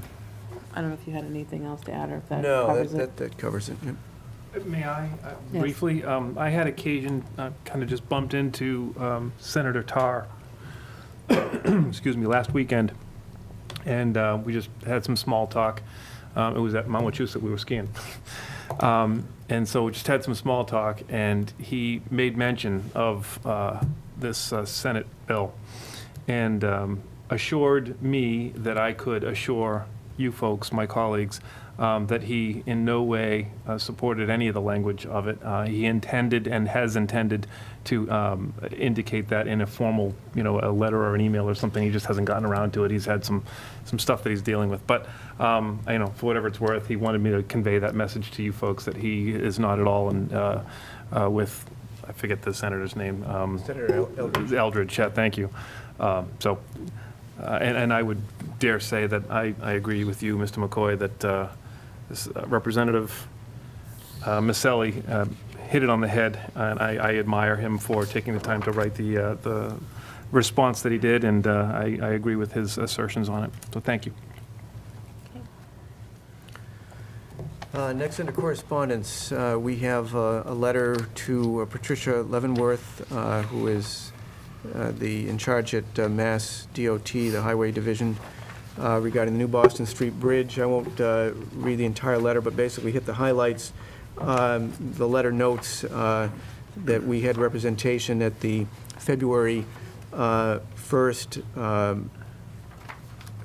I don't know if you had anything else to add or if that No, covers it. that covers it. Yep. May I, Yes. briefly? I had occasion, kind of just bumped into Senator Tarr, excuse me, last weekend, and we just had some small talk. It was at Mount Wachusett, we were skiing. And so we just had some small talk, and he made mention of this Senate bill, and assured me that I could assure you folks, my colleagues, that he in no way supported any of the language of it. He intended and has intended to indicate that in a formal, a letter or an email or something. He just hasn't gotten around to it. He's had some stuff that he's dealing with. But, for whatever it's worth, he wanted me to convey that message to you folks that he is not at all with, I forget the senator's name. Senator Eldridge. Eldridge, yeah, thank you. And I would dare say that I agree with you, Mr. McCoy, that this Representative Maselli hit it on the head, and I admire him for taking the time to write the response that he did, and I agree with his assertions on it. So thank you. Next under correspondence, we have a letter to Patricia Leavenworth, who is in charge at Mass DOT, the Highway Division, regarding the new Boston Street Bridge. I won't read the entire letter, but basically hit the highlights. The letter notes that we had representation at the February 1st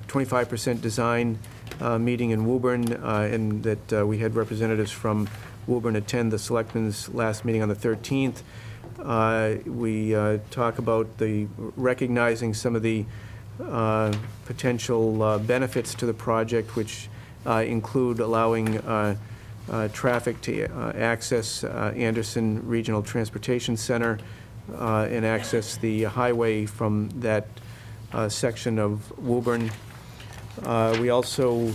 25% design meeting in Woburn, and that we had representatives from Woburn attend the Selectmen's last meeting on the 13th. We talk about the recognizing some of the potential benefits to the project, which include allowing traffic to access Anderson Regional Transportation Center and access the highway from that section of Woburn. We also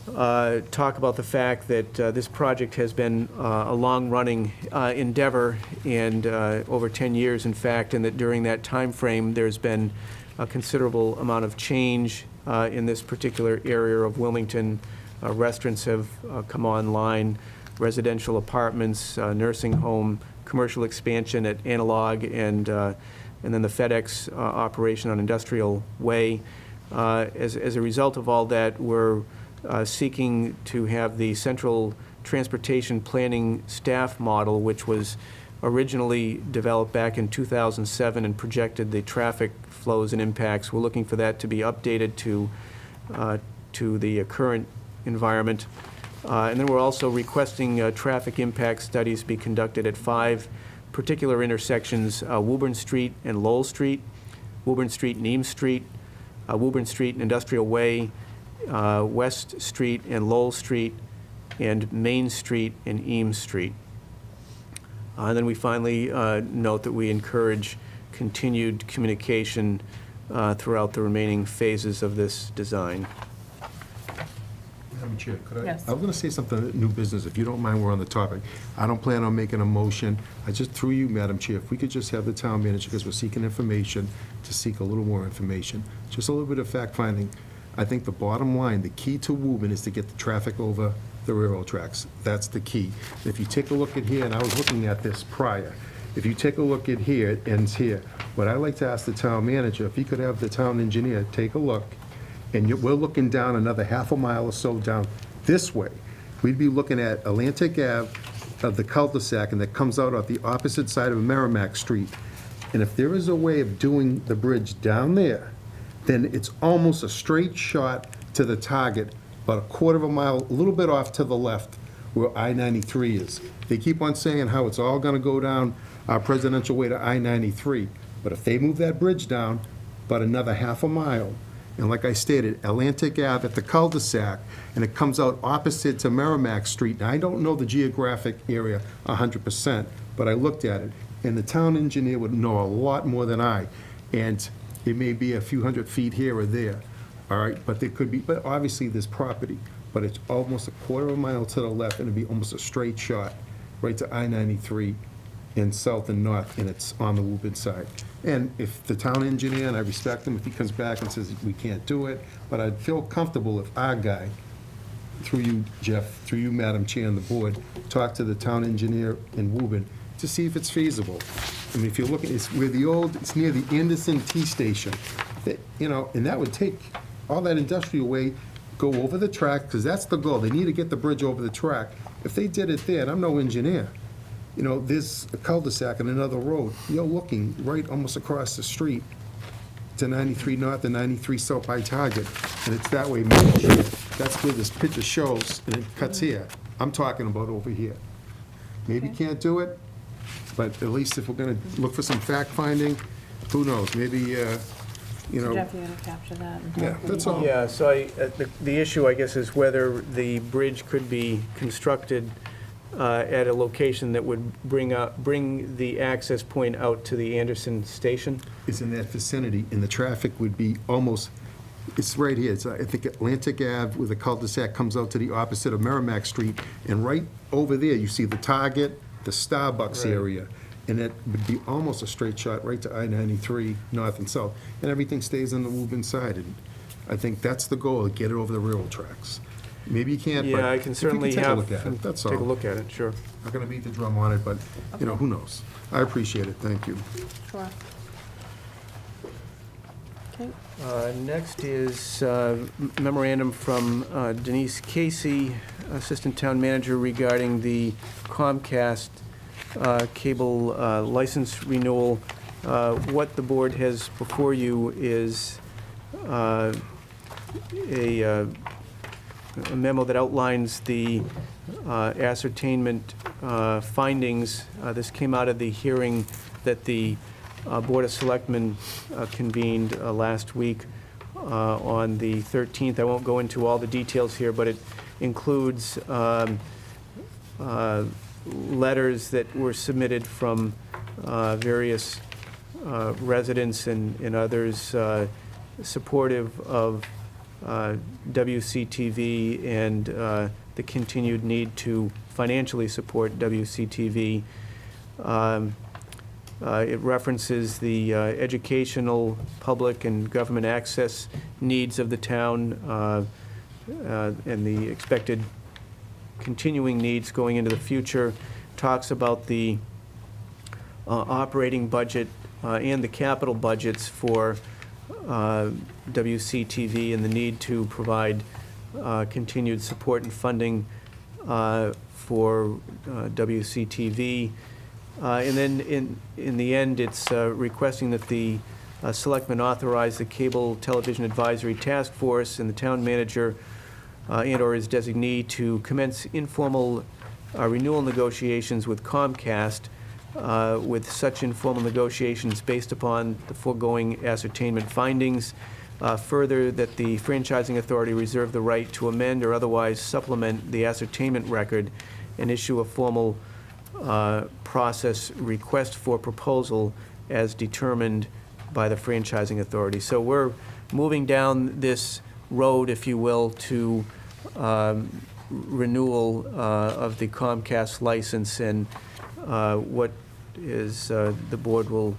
talk about the fact that this project has been a long-running endeavor, and over 10 years, in fact, and that during that time frame, there's been a considerable amount of change in this particular area of Wilmington. Restaurants have come online, residential apartments, nursing home, commercial expansion at Analog, and then the FedEx operation on Industrial Way. As a result of all that, we're seeking to have the Central Transportation Planning Staff Model, which was originally developed back in 2007 and projected the traffic flows and impacts. We're looking for that to be updated to the current environment. And then we're also requesting traffic impact studies be conducted at 5 particular intersections: Woburn Street and Lowell Street, Woburn Street and Eames Street, Woburn Street and Industrial Way, West Street and Lowell Street, and Main Street and Eames Street. And then we finally note that we encourage continued communication throughout the remaining phases of this design. Madam Chair, could I? Yes. I was going to say something, new business, if you don't mind, we're on the topic. I don't plan on making a motion. I just, through you, Madam Chair, if we could just have the town manager, because we're seeking information, to seek a little more information, just a little bit of fact-finding. I think the bottom line, the key to Woburn is to get the traffic over the railroad tracks. That's the key. If you take a look at here, and I was looking at this prior, if you take a look at here, it ends here. What I'd like to ask the town manager, if he could have the town engineer take a look, and we're looking down another half a mile or so down this way. We'd be looking at Atlantic Ave of the cul-de-sac, and that comes out at the opposite side of Merrimack Street. And if there is a way of doing the bridge down there, then it's almost a straight shot to the target, about a quarter of a mile, a little bit off to the left, where I-93 is. They keep on saying how it's all gonna go down our presidential way to I-93, but if they move that bridge down about another half a mile, and like I stated, Atlantic Ave at the cul-de-sac, and it comes out opposite to Merrimack Street. Now, I don't know the geographic area 100%, but I looked at it, and the town engineer would know a lot more than I. And it may be a few hundred feet here or there, all right? But there could be, but obviously there's property, but it's almost a quarter of a mile to the left, and it'd be almost a straight shot right to I-93 in south and north, and it's on the Woburn side. And if the town engineer, and I respect him, if he comes back and says we can't do it, but I'd feel comfortable if our guy, through you, Jeff, through you, Madam Chair, and the board, talk to the town engineer in Woburn to see if it's feasible. I mean, if you're looking, it's where it's near the Anderson T station, that, and that would take all that industrial way, go over the track, because that's the goal. They need to get the bridge over the track. If they did it there, and I'm no engineer, there's a cul-de-sac and another road. You're looking right almost across the street to 93 North and 93 South by Target, and it's that way. That's where this picture shows, and it cuts here. I'm talking about over here. Maybe can't do it, but at least if we're gonna look for some fact-finding, who knows, maybe, So Jeff, you're gonna capture that? and Yeah, talk with that's you? all. Yeah, so the issue, I guess, is whether the bridge could be constructed at a location that would bring the access point out to the Anderson station. It's in that vicinity, and the traffic would be almost, it's right here. It's, I think, Atlantic Ave, where the cul-de-sac comes out to the opposite of Merrimack Street, and right over there, you see the Target, the Starbucks Right. area, and it would be almost a straight shot right to I-93, north and south, and everything stays on the Woburn side, and I think that's the goal, get it over the railroad tracks. Maybe you can't, but Yeah, I if can you certainly take a have look at him it, that's take a all. look at it, sure. Not gonna beat the drum on it, but, who knows? I appreciate it, thank you. Sure. Okay, Next is memorandum from Denise Casey, Assistant Town Manager, regarding the Comcast cable license renewal. What the board has before you is a memo that outlines the ascertainment findings. This came out of the hearing that the Board of Selectmen convened last week on the 13th. I won't go into all the details here, but it includes letters that were submitted from various residents and others supportive of WCTV and the continued need to financially support WCTV. It references the educational, public, and government access needs of the town and the expected continuing needs going into the future. Talks about the operating budget and the capital budgets for WCTV and the need to provide continued support and funding for WCTV. And then in the end, it's requesting that the Selectmen authorize the Cable Television Advisory Task Force and the town manager and/or his designee to commence informal renewal negotiations with Comcast, with such informal negotiations based upon the foregoing ascertainment findings. Further, that the franchising authority reserve the right to amend or otherwise supplement the ascertainment record and issue a formal process request for proposal as determined by the franchising authority. So we're moving down this road, if you will, to renewal of the Comcast license, and what is the board will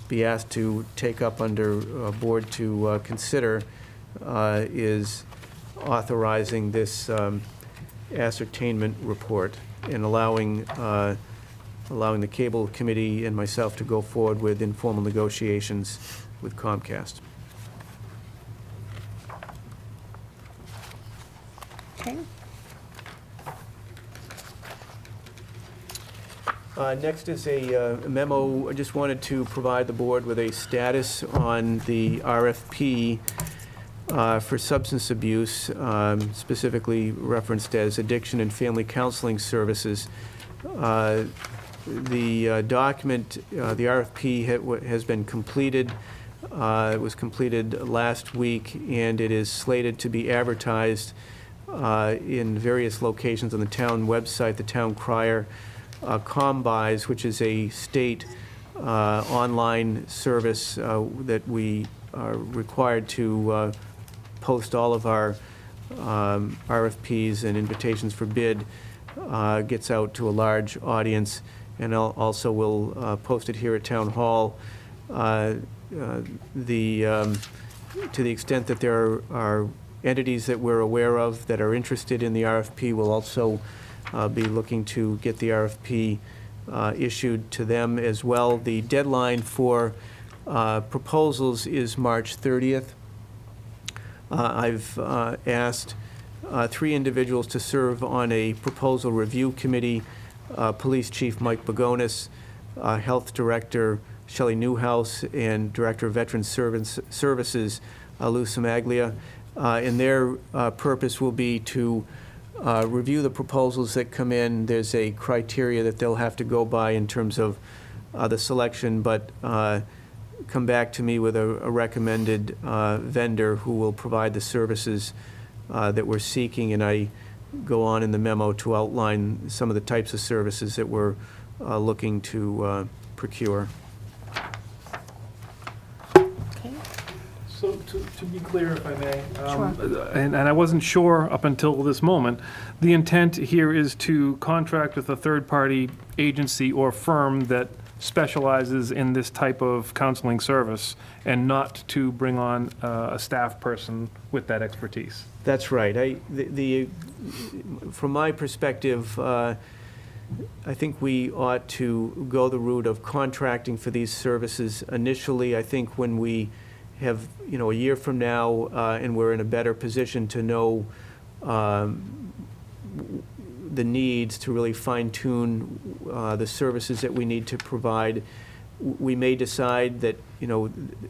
be asked to take up under board to consider is authorizing this ascertainment report and allowing the cable committee and myself to go forward with informal negotiations with Comcast. Okay. Next is a memo. I just wanted to provide the board with a status on the RFP for substance abuse, specifically referenced as addiction and family counseling services. The document, the RFP has been completed. It was completed last week, and it is slated to be advertised in various locations on the town website, the town crier. Combuys, which is a state online service that we are required to post all of our RFPs and invitations for bid, gets out to a large audience, and also will post it here at Town Hall. To the extent that there are entities that we're aware of that are interested in the RFP, we'll also be looking to get the RFP issued to them as well. The deadline for proposals is March 30th. I've asked 3 individuals to serve on a proposal review committee, Police Chief Mike Bagonis, Health Director Shelley Newhouse, and Director of Veteran Services Lou Samaglia. And their purpose will be to review the proposals that come in. There's a criteria that they'll have to go by in terms of the selection, but come back to me with a recommended vendor who will provide the services that we're seeking, and I go on in the memo to outline some of the types of services that we're looking to procure. Okay. So to be clear, if I may. Sure. And I wasn't sure up until this moment, the intent here is to contract with a third-party agency or firm that specializes in this type of counseling service, and not to bring on a staff person with that expertise. That's right. From my perspective, I think we ought to go the route of contracting for these services initially. I think when we have, a year from now, and we're in a better position to know the needs to really fine-tune the services that we need to provide, we may decide that,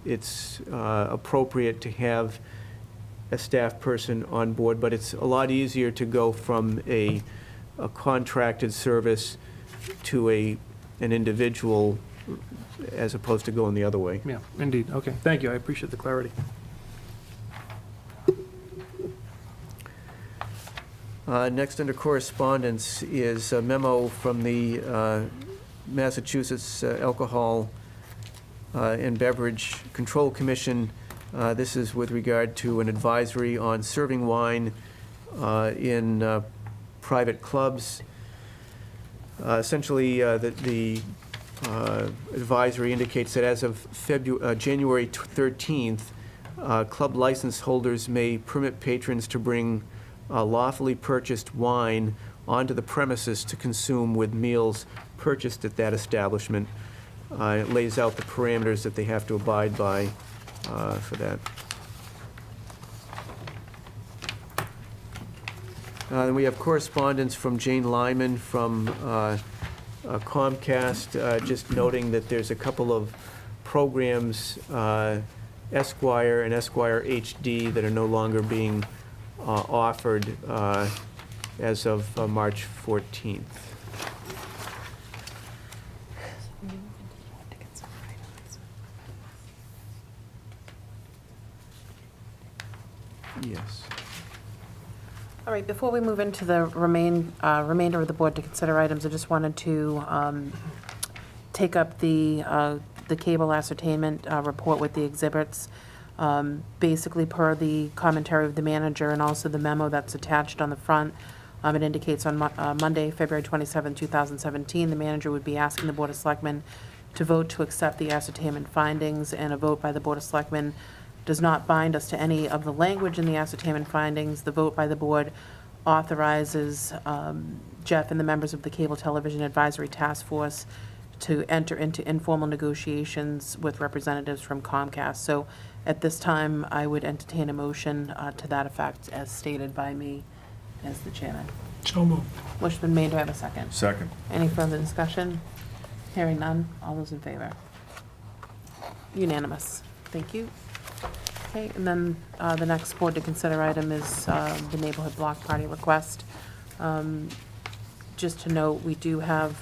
it's appropriate to have a staff person on board, but it's a lot easier to go from a contracted service to an individual as opposed to going the other way. Yeah, indeed. Okay, thank you. I appreciate the clarity. Next under correspondence is a memo from the Massachusetts Alcohol and Beverage Control Commission. This is with regard to an advisory on serving wine in private clubs. Essentially, the advisory indicates that as of January 13th, club license holders may permit patrons to bring lawfully purchased wine onto the premises to consume with meals purchased at that establishment. It lays out the parameters that they have to abide by for that. And we have correspondence from Jane Lyman from Comcast, just noting that there's a couple of programs, Esquire and Esquire HD, that are no longer being offered as of March 14th. Yes. All right, before we move into the remainder of the board to consider items, I just wanted to take up the cable ascertainment report with the exhibits. Basically, per the commentary of the manager and also the memo that's attached on the front, it indicates on Monday, February 27, 2017, the manager would be asking the Board of Selectmen to vote to accept the ascertainment findings, and a vote by the Board of Selectmen does not bind us to any of the language in the ascertainment findings. The vote by the board authorizes Jeff and the members of the Cable Television Advisory Task Force to enter into informal negotiations with representatives from Comcast. So at this time, I would entertain a motion to that effect as stated by me as the chairman. So moved. Motion been made. Do I have a second? Second. Any further discussion? Hearing none. All those in favor? Unanimous. Thank you. Okay, and then the next board to consider item is the neighborhood block party request. Just to note, we do have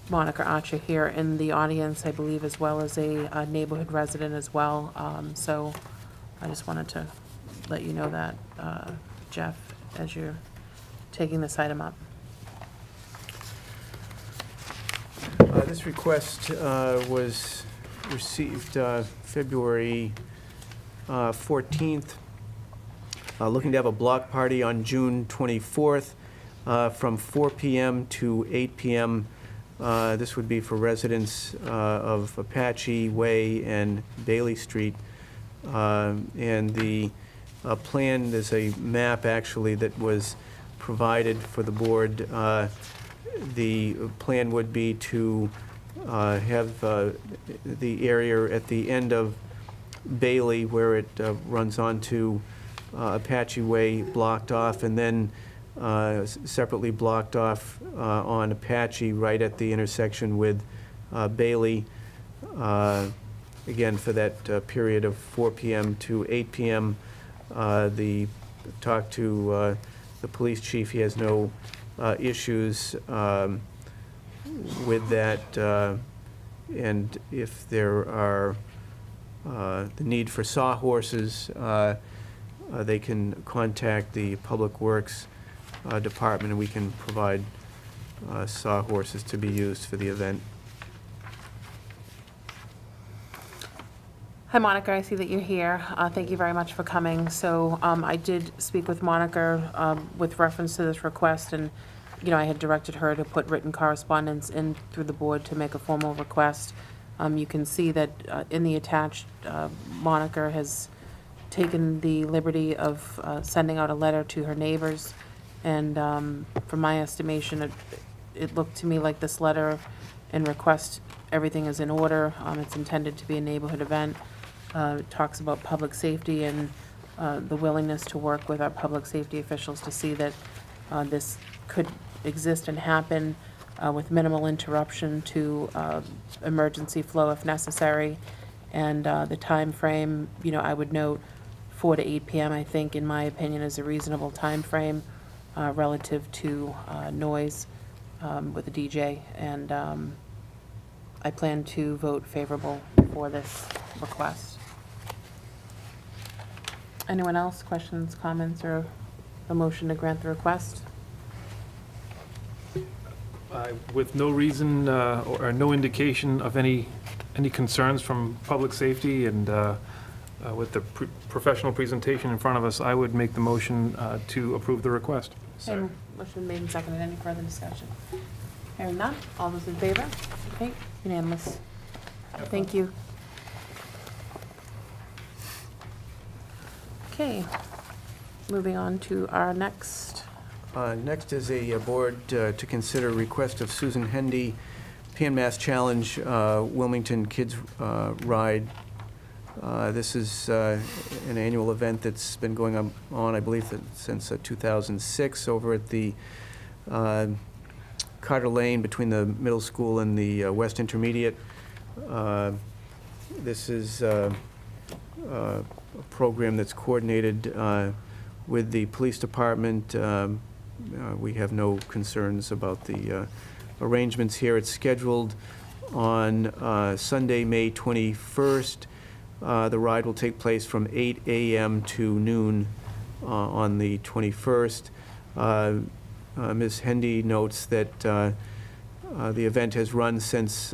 Monica Archer here in the audience, I believe, as well as a neighborhood resident as well. So I just wanted to let you know that, Jeff, as you're taking this item up. This request was received February 14th. Looking to have a block party on June 24th from 4 p.m. to 8 p.m. This would be for residents of Apache Way and Bailey Street. And the plan, there's a map actually that was provided for the board. The plan would be to have the area at the end of Bailey where it runs onto Apache Way blocked off, and then separately blocked off on Apache right at the intersection with Bailey, again for that period of 4 p.m. to 8 p.m. Talk to the police chief. He has no issues with that, and if there are the need for sawhorses, they can contact the Public Works Department, and we can provide sawhorses to be used for the event. Hi, Monica. I see that you're here. Thank you very much for coming. So I did speak with Monica with reference to this request, and I had directed her to put written correspondence in through the board to make a formal request. You can see that in the attached, Monica has taken the liberty of sending out a letter to her neighbors, and from my estimation, it looked to me like this letter and request, everything is in order. It's intended to be a neighborhood event. It talks about public safety and the willingness to work with our public safety officials to see that this could exist and happen with minimal interruption to emergency flow if necessary. And the time frame, I would note 4 to 8 p.m., I think, in my opinion, is a reasonable time frame relative to noise with the DJ. And I plan to vote favorable for this request. Anyone else? Questions, comments, or a motion to grant the request? With no reason or no indication of any concerns from public safety, and with the professional presentation in front of us, I would make the motion to approve the request. And motion made and seconded. Any further discussion? Hearing none. All those in favor? Okay, unanimous. Thank you. Okay, moving on to our next. Next is a board to consider request of Susan Hendy, Pan Mass Challenge Wilmington Kids Ride. This is an annual event that's been going on, I believe, since 2006 over at the Carter Lane between the middle school and the West Intermediate. This is a program that's coordinated with the police department. We have no concerns about the arrangements here. It's scheduled on Sunday, May 21st. The ride will take place from 8 a.m. to noon on the 21st. Ms. Hendy notes that the event has run since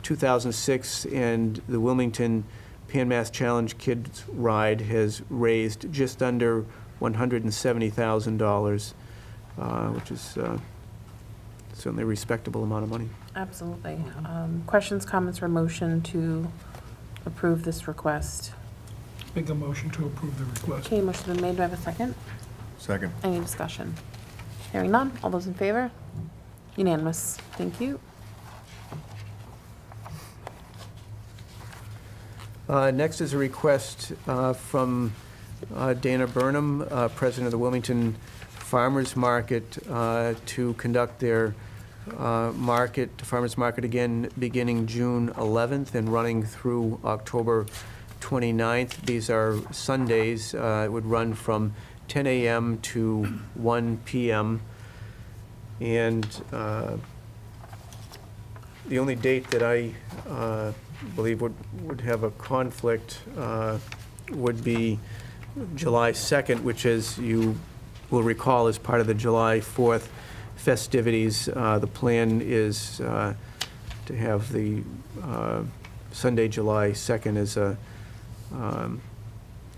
2006, and the Wilmington Pan Mass Challenge Kids Ride has raised just under $170,000, which is certainly a respectable amount of money. Absolutely. Questions, comments, or motion to approve this request? Make a motion to approve the request. Okay, motion's been made. Do I have a second? Second. Any discussion? Hearing none. All those in favor? Unanimous. Thank you. Next is a request from Dana Burnham, president of the Wilmington Farmers Market, to conduct their farmers market again beginning June 11th and running through October 29th. These are Sundays. It would run from 10 a.m. to 1 p.m. And the only date that I believe would have a conflict would be July 2nd, which, as you will recall, is part of the July 4th festivities. The plan is to have the Sunday, July 2nd as a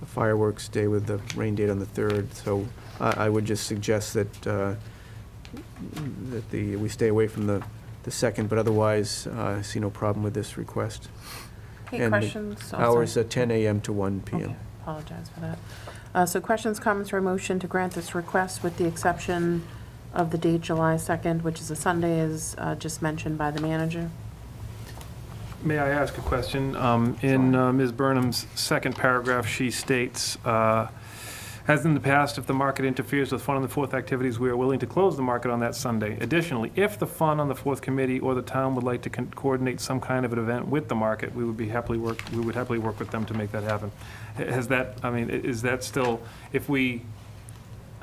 fireworks day with the rain date on the 3rd. So I would just suggest that we stay away from the 2nd, but otherwise I see no problem with this request. Okay, And the questions? Oh, sorry. hours are 10 a.m. to 1 p.m. Okay, apologize for that. So questions, comments, or a motion to grant this request with the exception of the date July 2nd, which is a Sunday, as just mentioned by the manager? May I ask a question? In Ms. Burnham's second paragraph, she states, as in the past, if the market interferes with Fun on the Fourth activities, we are willing to close the market on that Sunday. Additionally, if the Fun on the Fourth committee or the town would like to coordinate some kind of an event with the market, we would happily work with them to make that happen. Has that, I mean, is that still,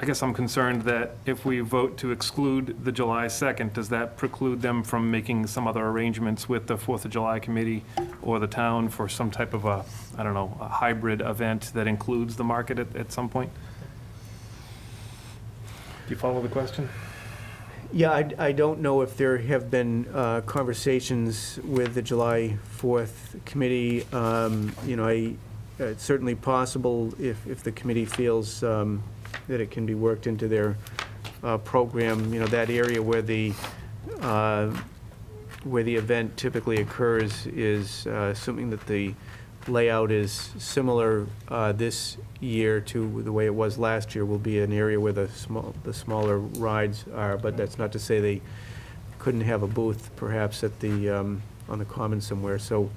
I guess I'm concerned that if we vote to exclude the July 2nd, does that preclude them from making some other arrangements with the 4th of July committee or the town for some type of a, I don't know, a hybrid event that includes the market at some point? Do you follow the question? Yeah, I don't know if there have been conversations with the July 4th committee. It's certainly possible if the committee feels that it can be worked into their program. That area where the event typically occurs is assuming that the layout is similar this year to the way it was last year, will be an area where the smaller rides are, but that's not to say they couldn't have a booth perhaps at the on the common somewhere. So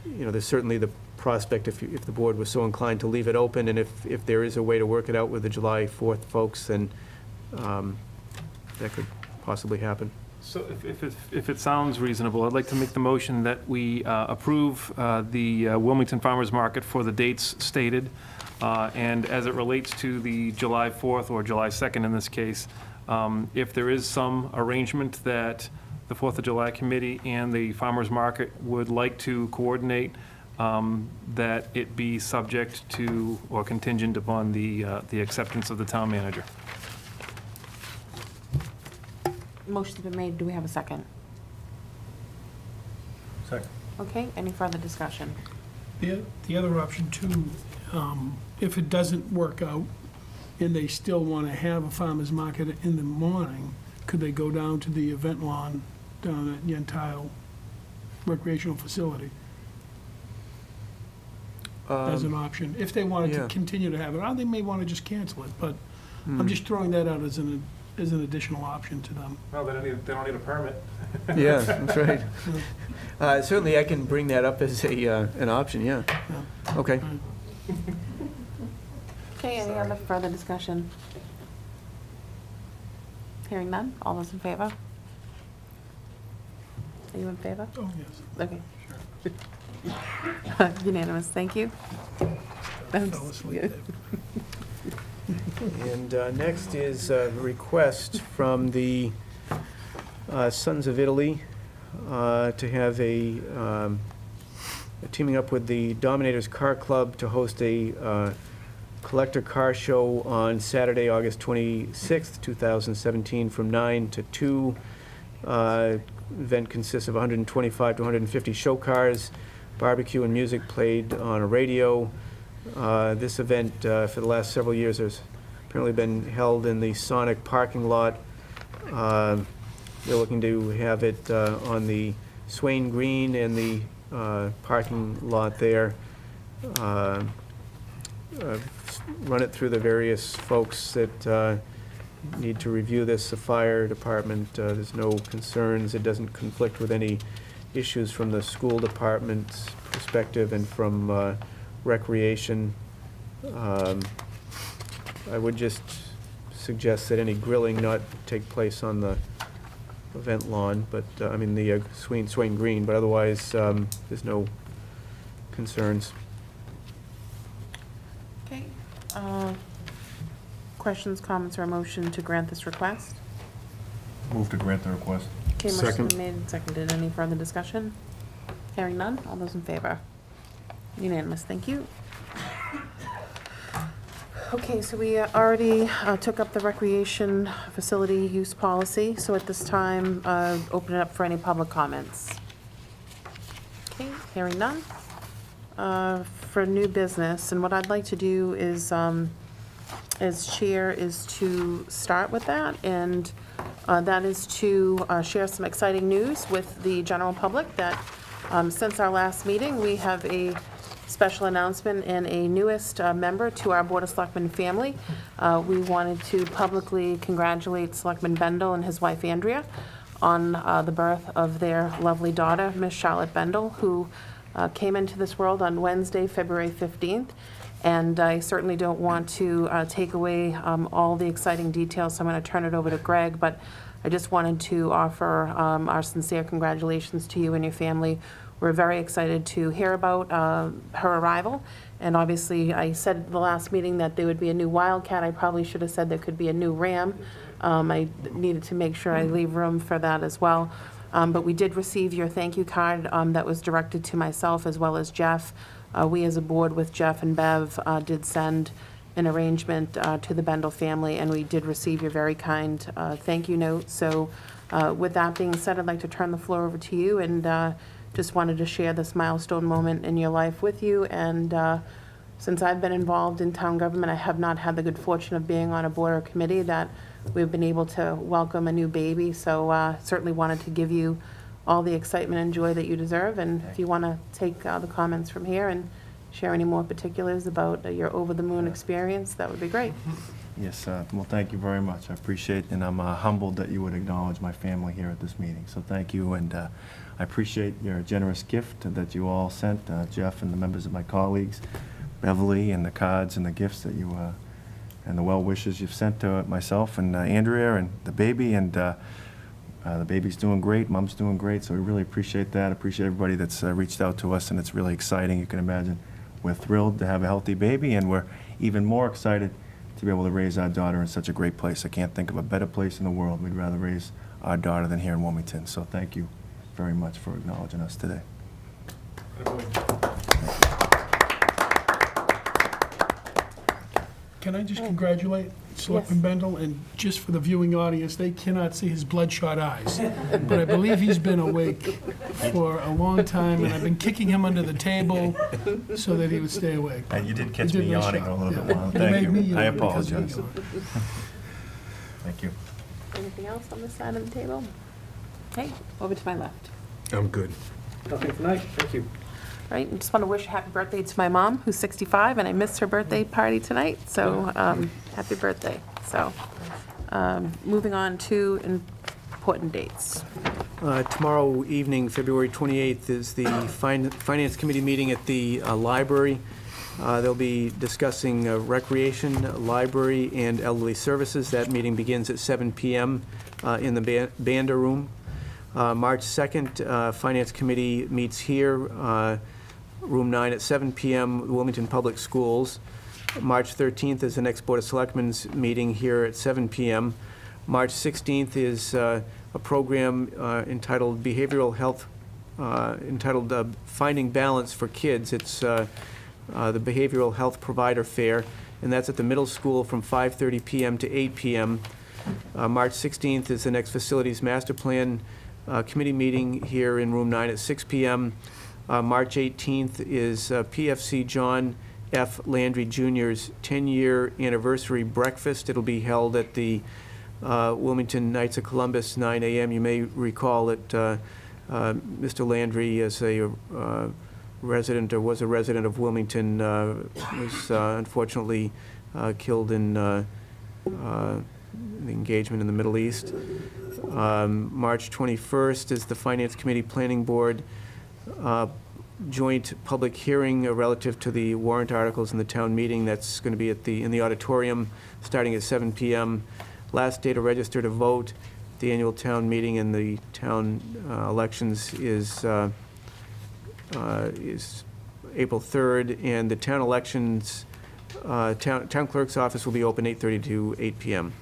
there's certainly the prospect, if the board was so inclined, to leave it open, and if there is a way to work it out with the July 4th folks, then that could possibly happen. So if it sounds reasonable, I'd like to make the motion that we approve the Wilmington Farmers Market for the dates stated, and as it relates to the July 4th or July 2nd in this case, if there is some arrangement that the 4th of July committee and the Farmers Market would like to coordinate, that it be subject to or contingent upon the acceptance of the town manager. Motion's been made. Do we have a second? Second. Okay, any further discussion? The other option too, if it doesn't work out and they still want to have a farmer's market in the morning, could they go down to the event lawn down at Yentile recreational facility as an option? If they wanted to continue to have it, or they may want to just cancel it, but I'm just throwing that out as an additional option to them. Well, they don't need a permit. Yeah, that's right. Certainly, I can bring that up as an option, yeah. Okay. Okay, any other further discussion? Hearing none, all those in favor? Are you in favor? Oh, yes. Okay. Unanimous, thank you. Fell asleep. And next is a request from the Sons of Italy to have teaming up with the Dominators Car Club to host a collector car show on Saturday, August 26th, 2017, from 9 to 2. Event consists of 125 to 150 show cars, barbecue and music played on a radio. This event, for the last several years, has apparently been held in the Sonic parking lot. They're looking to have it on the Swain Green and the parking lot there. Run it through the various folks that need to review this. The fire department, there's no concerns. It doesn't conflict with any issues from the school department's perspective and from recreation. I would just suggest that any grilling not take place on the event lawn, but, I mean, the Swain Green, but otherwise, there's no concerns. Okay. Questions, comments, or a motion to grant this request? Move to grant the request. Okay, motion Second. made and seconded. Any further discussion? Hearing none. All those in favor? Unanimous. Thank you. Okay, so we already took up the recreation facility use policy, so at this time, open it up for any public comments. Okay, hearing none. For new business, and what I'd like to do is, as chair, is to start with that, and that is to share some exciting news with the general public that since our last meeting, we have a special announcement and a newest member to our Board of Selectmen family. We wanted to publicly congratulate Selectman Bendel and his wife Andrea on the birth of their lovely daughter, Miss Charlotte Bendel, who came into this world on Wednesday, February 15th. And I certainly don't want to take away all the exciting details, so I'm going to turn it over to Greg, but I just wanted to offer our sincere congratulations to you and your family. We're very excited to hear about her arrival, and obviously I said at the last meeting that there would be a new Wildcat. I probably should have said there could be a new Ram. I needed to make sure I leave room for that as well. But we did receive your thank you card that was directed to myself as well as Jeff. We as a board with Jeff and Bev did send an arrangement to the Bendel family, and we did receive your very kind thank you note. So with that being said, I'd like to turn the floor over to you, and just wanted to share this milestone moment in your life with you. And since I've been involved in town government, I have not had the good fortune of being on a board or committee that we've been able to welcome a new baby. So certainly wanted to give you all the excitement and joy that you deserve. And if you want to take the comments from here and share any more particulars about your over-the-moon experience, that would be great. Yes, well, thank you very much. I appreciate, and I'm humbled that you would acknowledge my family here at this meeting. So thank you, and I appreciate your generous gift that you all sent, Jeff and the members of my colleagues, Beverly, and the cards and the gifts that you, and the well wishes you've sent to myself and Andrea and the baby, and the baby's doing great, mom's doing great, so we really appreciate that. Appreciate everybody that's reached out to us, and it's really exciting. You can imagine we're thrilled to have a healthy baby, and we're even more excited to be able to raise our daughter in such a great place. I can't think of a better place in the world we'd rather raise our daughter than here in Wilmington. So thank you very much for acknowledging us today. Can I just congratulate Selectman Bendel? And just for the viewing audience, they cannot see his bloodshot eyes. But I believe he's been awake for a long time, and I've been kicking him under the table so that he would stay awake. And you did catch He me did a nice yawning job, a little yeah. bit while. You Thank made me you. I yawn because you apologize. yawned. Thank you. Anything else on this side of the table? Okay, over to my left. I'm good. Nothing tonight, thank you. All right, and just want to wish a happy birthday to my mom, who's 65, and I missed her birthday party tonight, so happy birthday. So, moving on to important dates. Tomorrow evening, February 28th, is the Finance Committee meeting at the library. They'll be discussing recreation, library, and elderly services. That meeting begins at 7 p.m. In the Banda Room. March 2nd, Finance Committee meets here, Room 9 at 7 p.m., Wilmington Public Schools. March 13th is the next Board of Selectmen's meeting here at 7 p.m. March 16th is a program entitled Behavioral Health, entitled Finding Balance for Kids. It's the Behavioral Health Provider Fair. and that's at the middle school from 5:30 PM to 8 PM. March 16th is the next Facilities Master Plan Committee meeting here in Room 9 at 6 PM. March 18th is PFC John F. Landry Jr.'s 10-year anniversary breakfast. It'll be held at the Wilmington Knights of Columbus, 9 AM. You may recall that Mr. Landry is a resident, or was a resident of Wilmington, was unfortunately killed in the engagement in the Middle East. March 21st is the Finance Committee Planning Board joint public hearing relative to the warrant articles in the town meeting. That's going to be in the auditorium, starting at 7 PM. Last day to register to vote, the annual town meeting and the town elections is April 3rd, and the town elections, town clerk's office will be open 8:30 to 8 PM.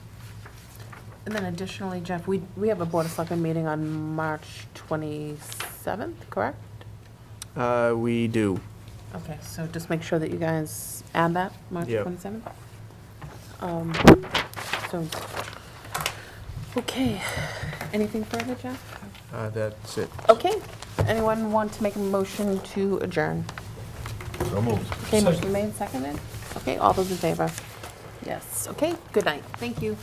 And then additionally, Jeff, we have a Board of Selectmen meeting on March 27th, correct? We do. Okay, so just make sure that you guys add that, March Yep. 27th. So, okay, anything further, Jeff? That's it. Okay, anyone want to make a motion to adjourn? So moved. Okay, motion made, seconded? Okay, all those in favor? Yes, okay, good night, thank you.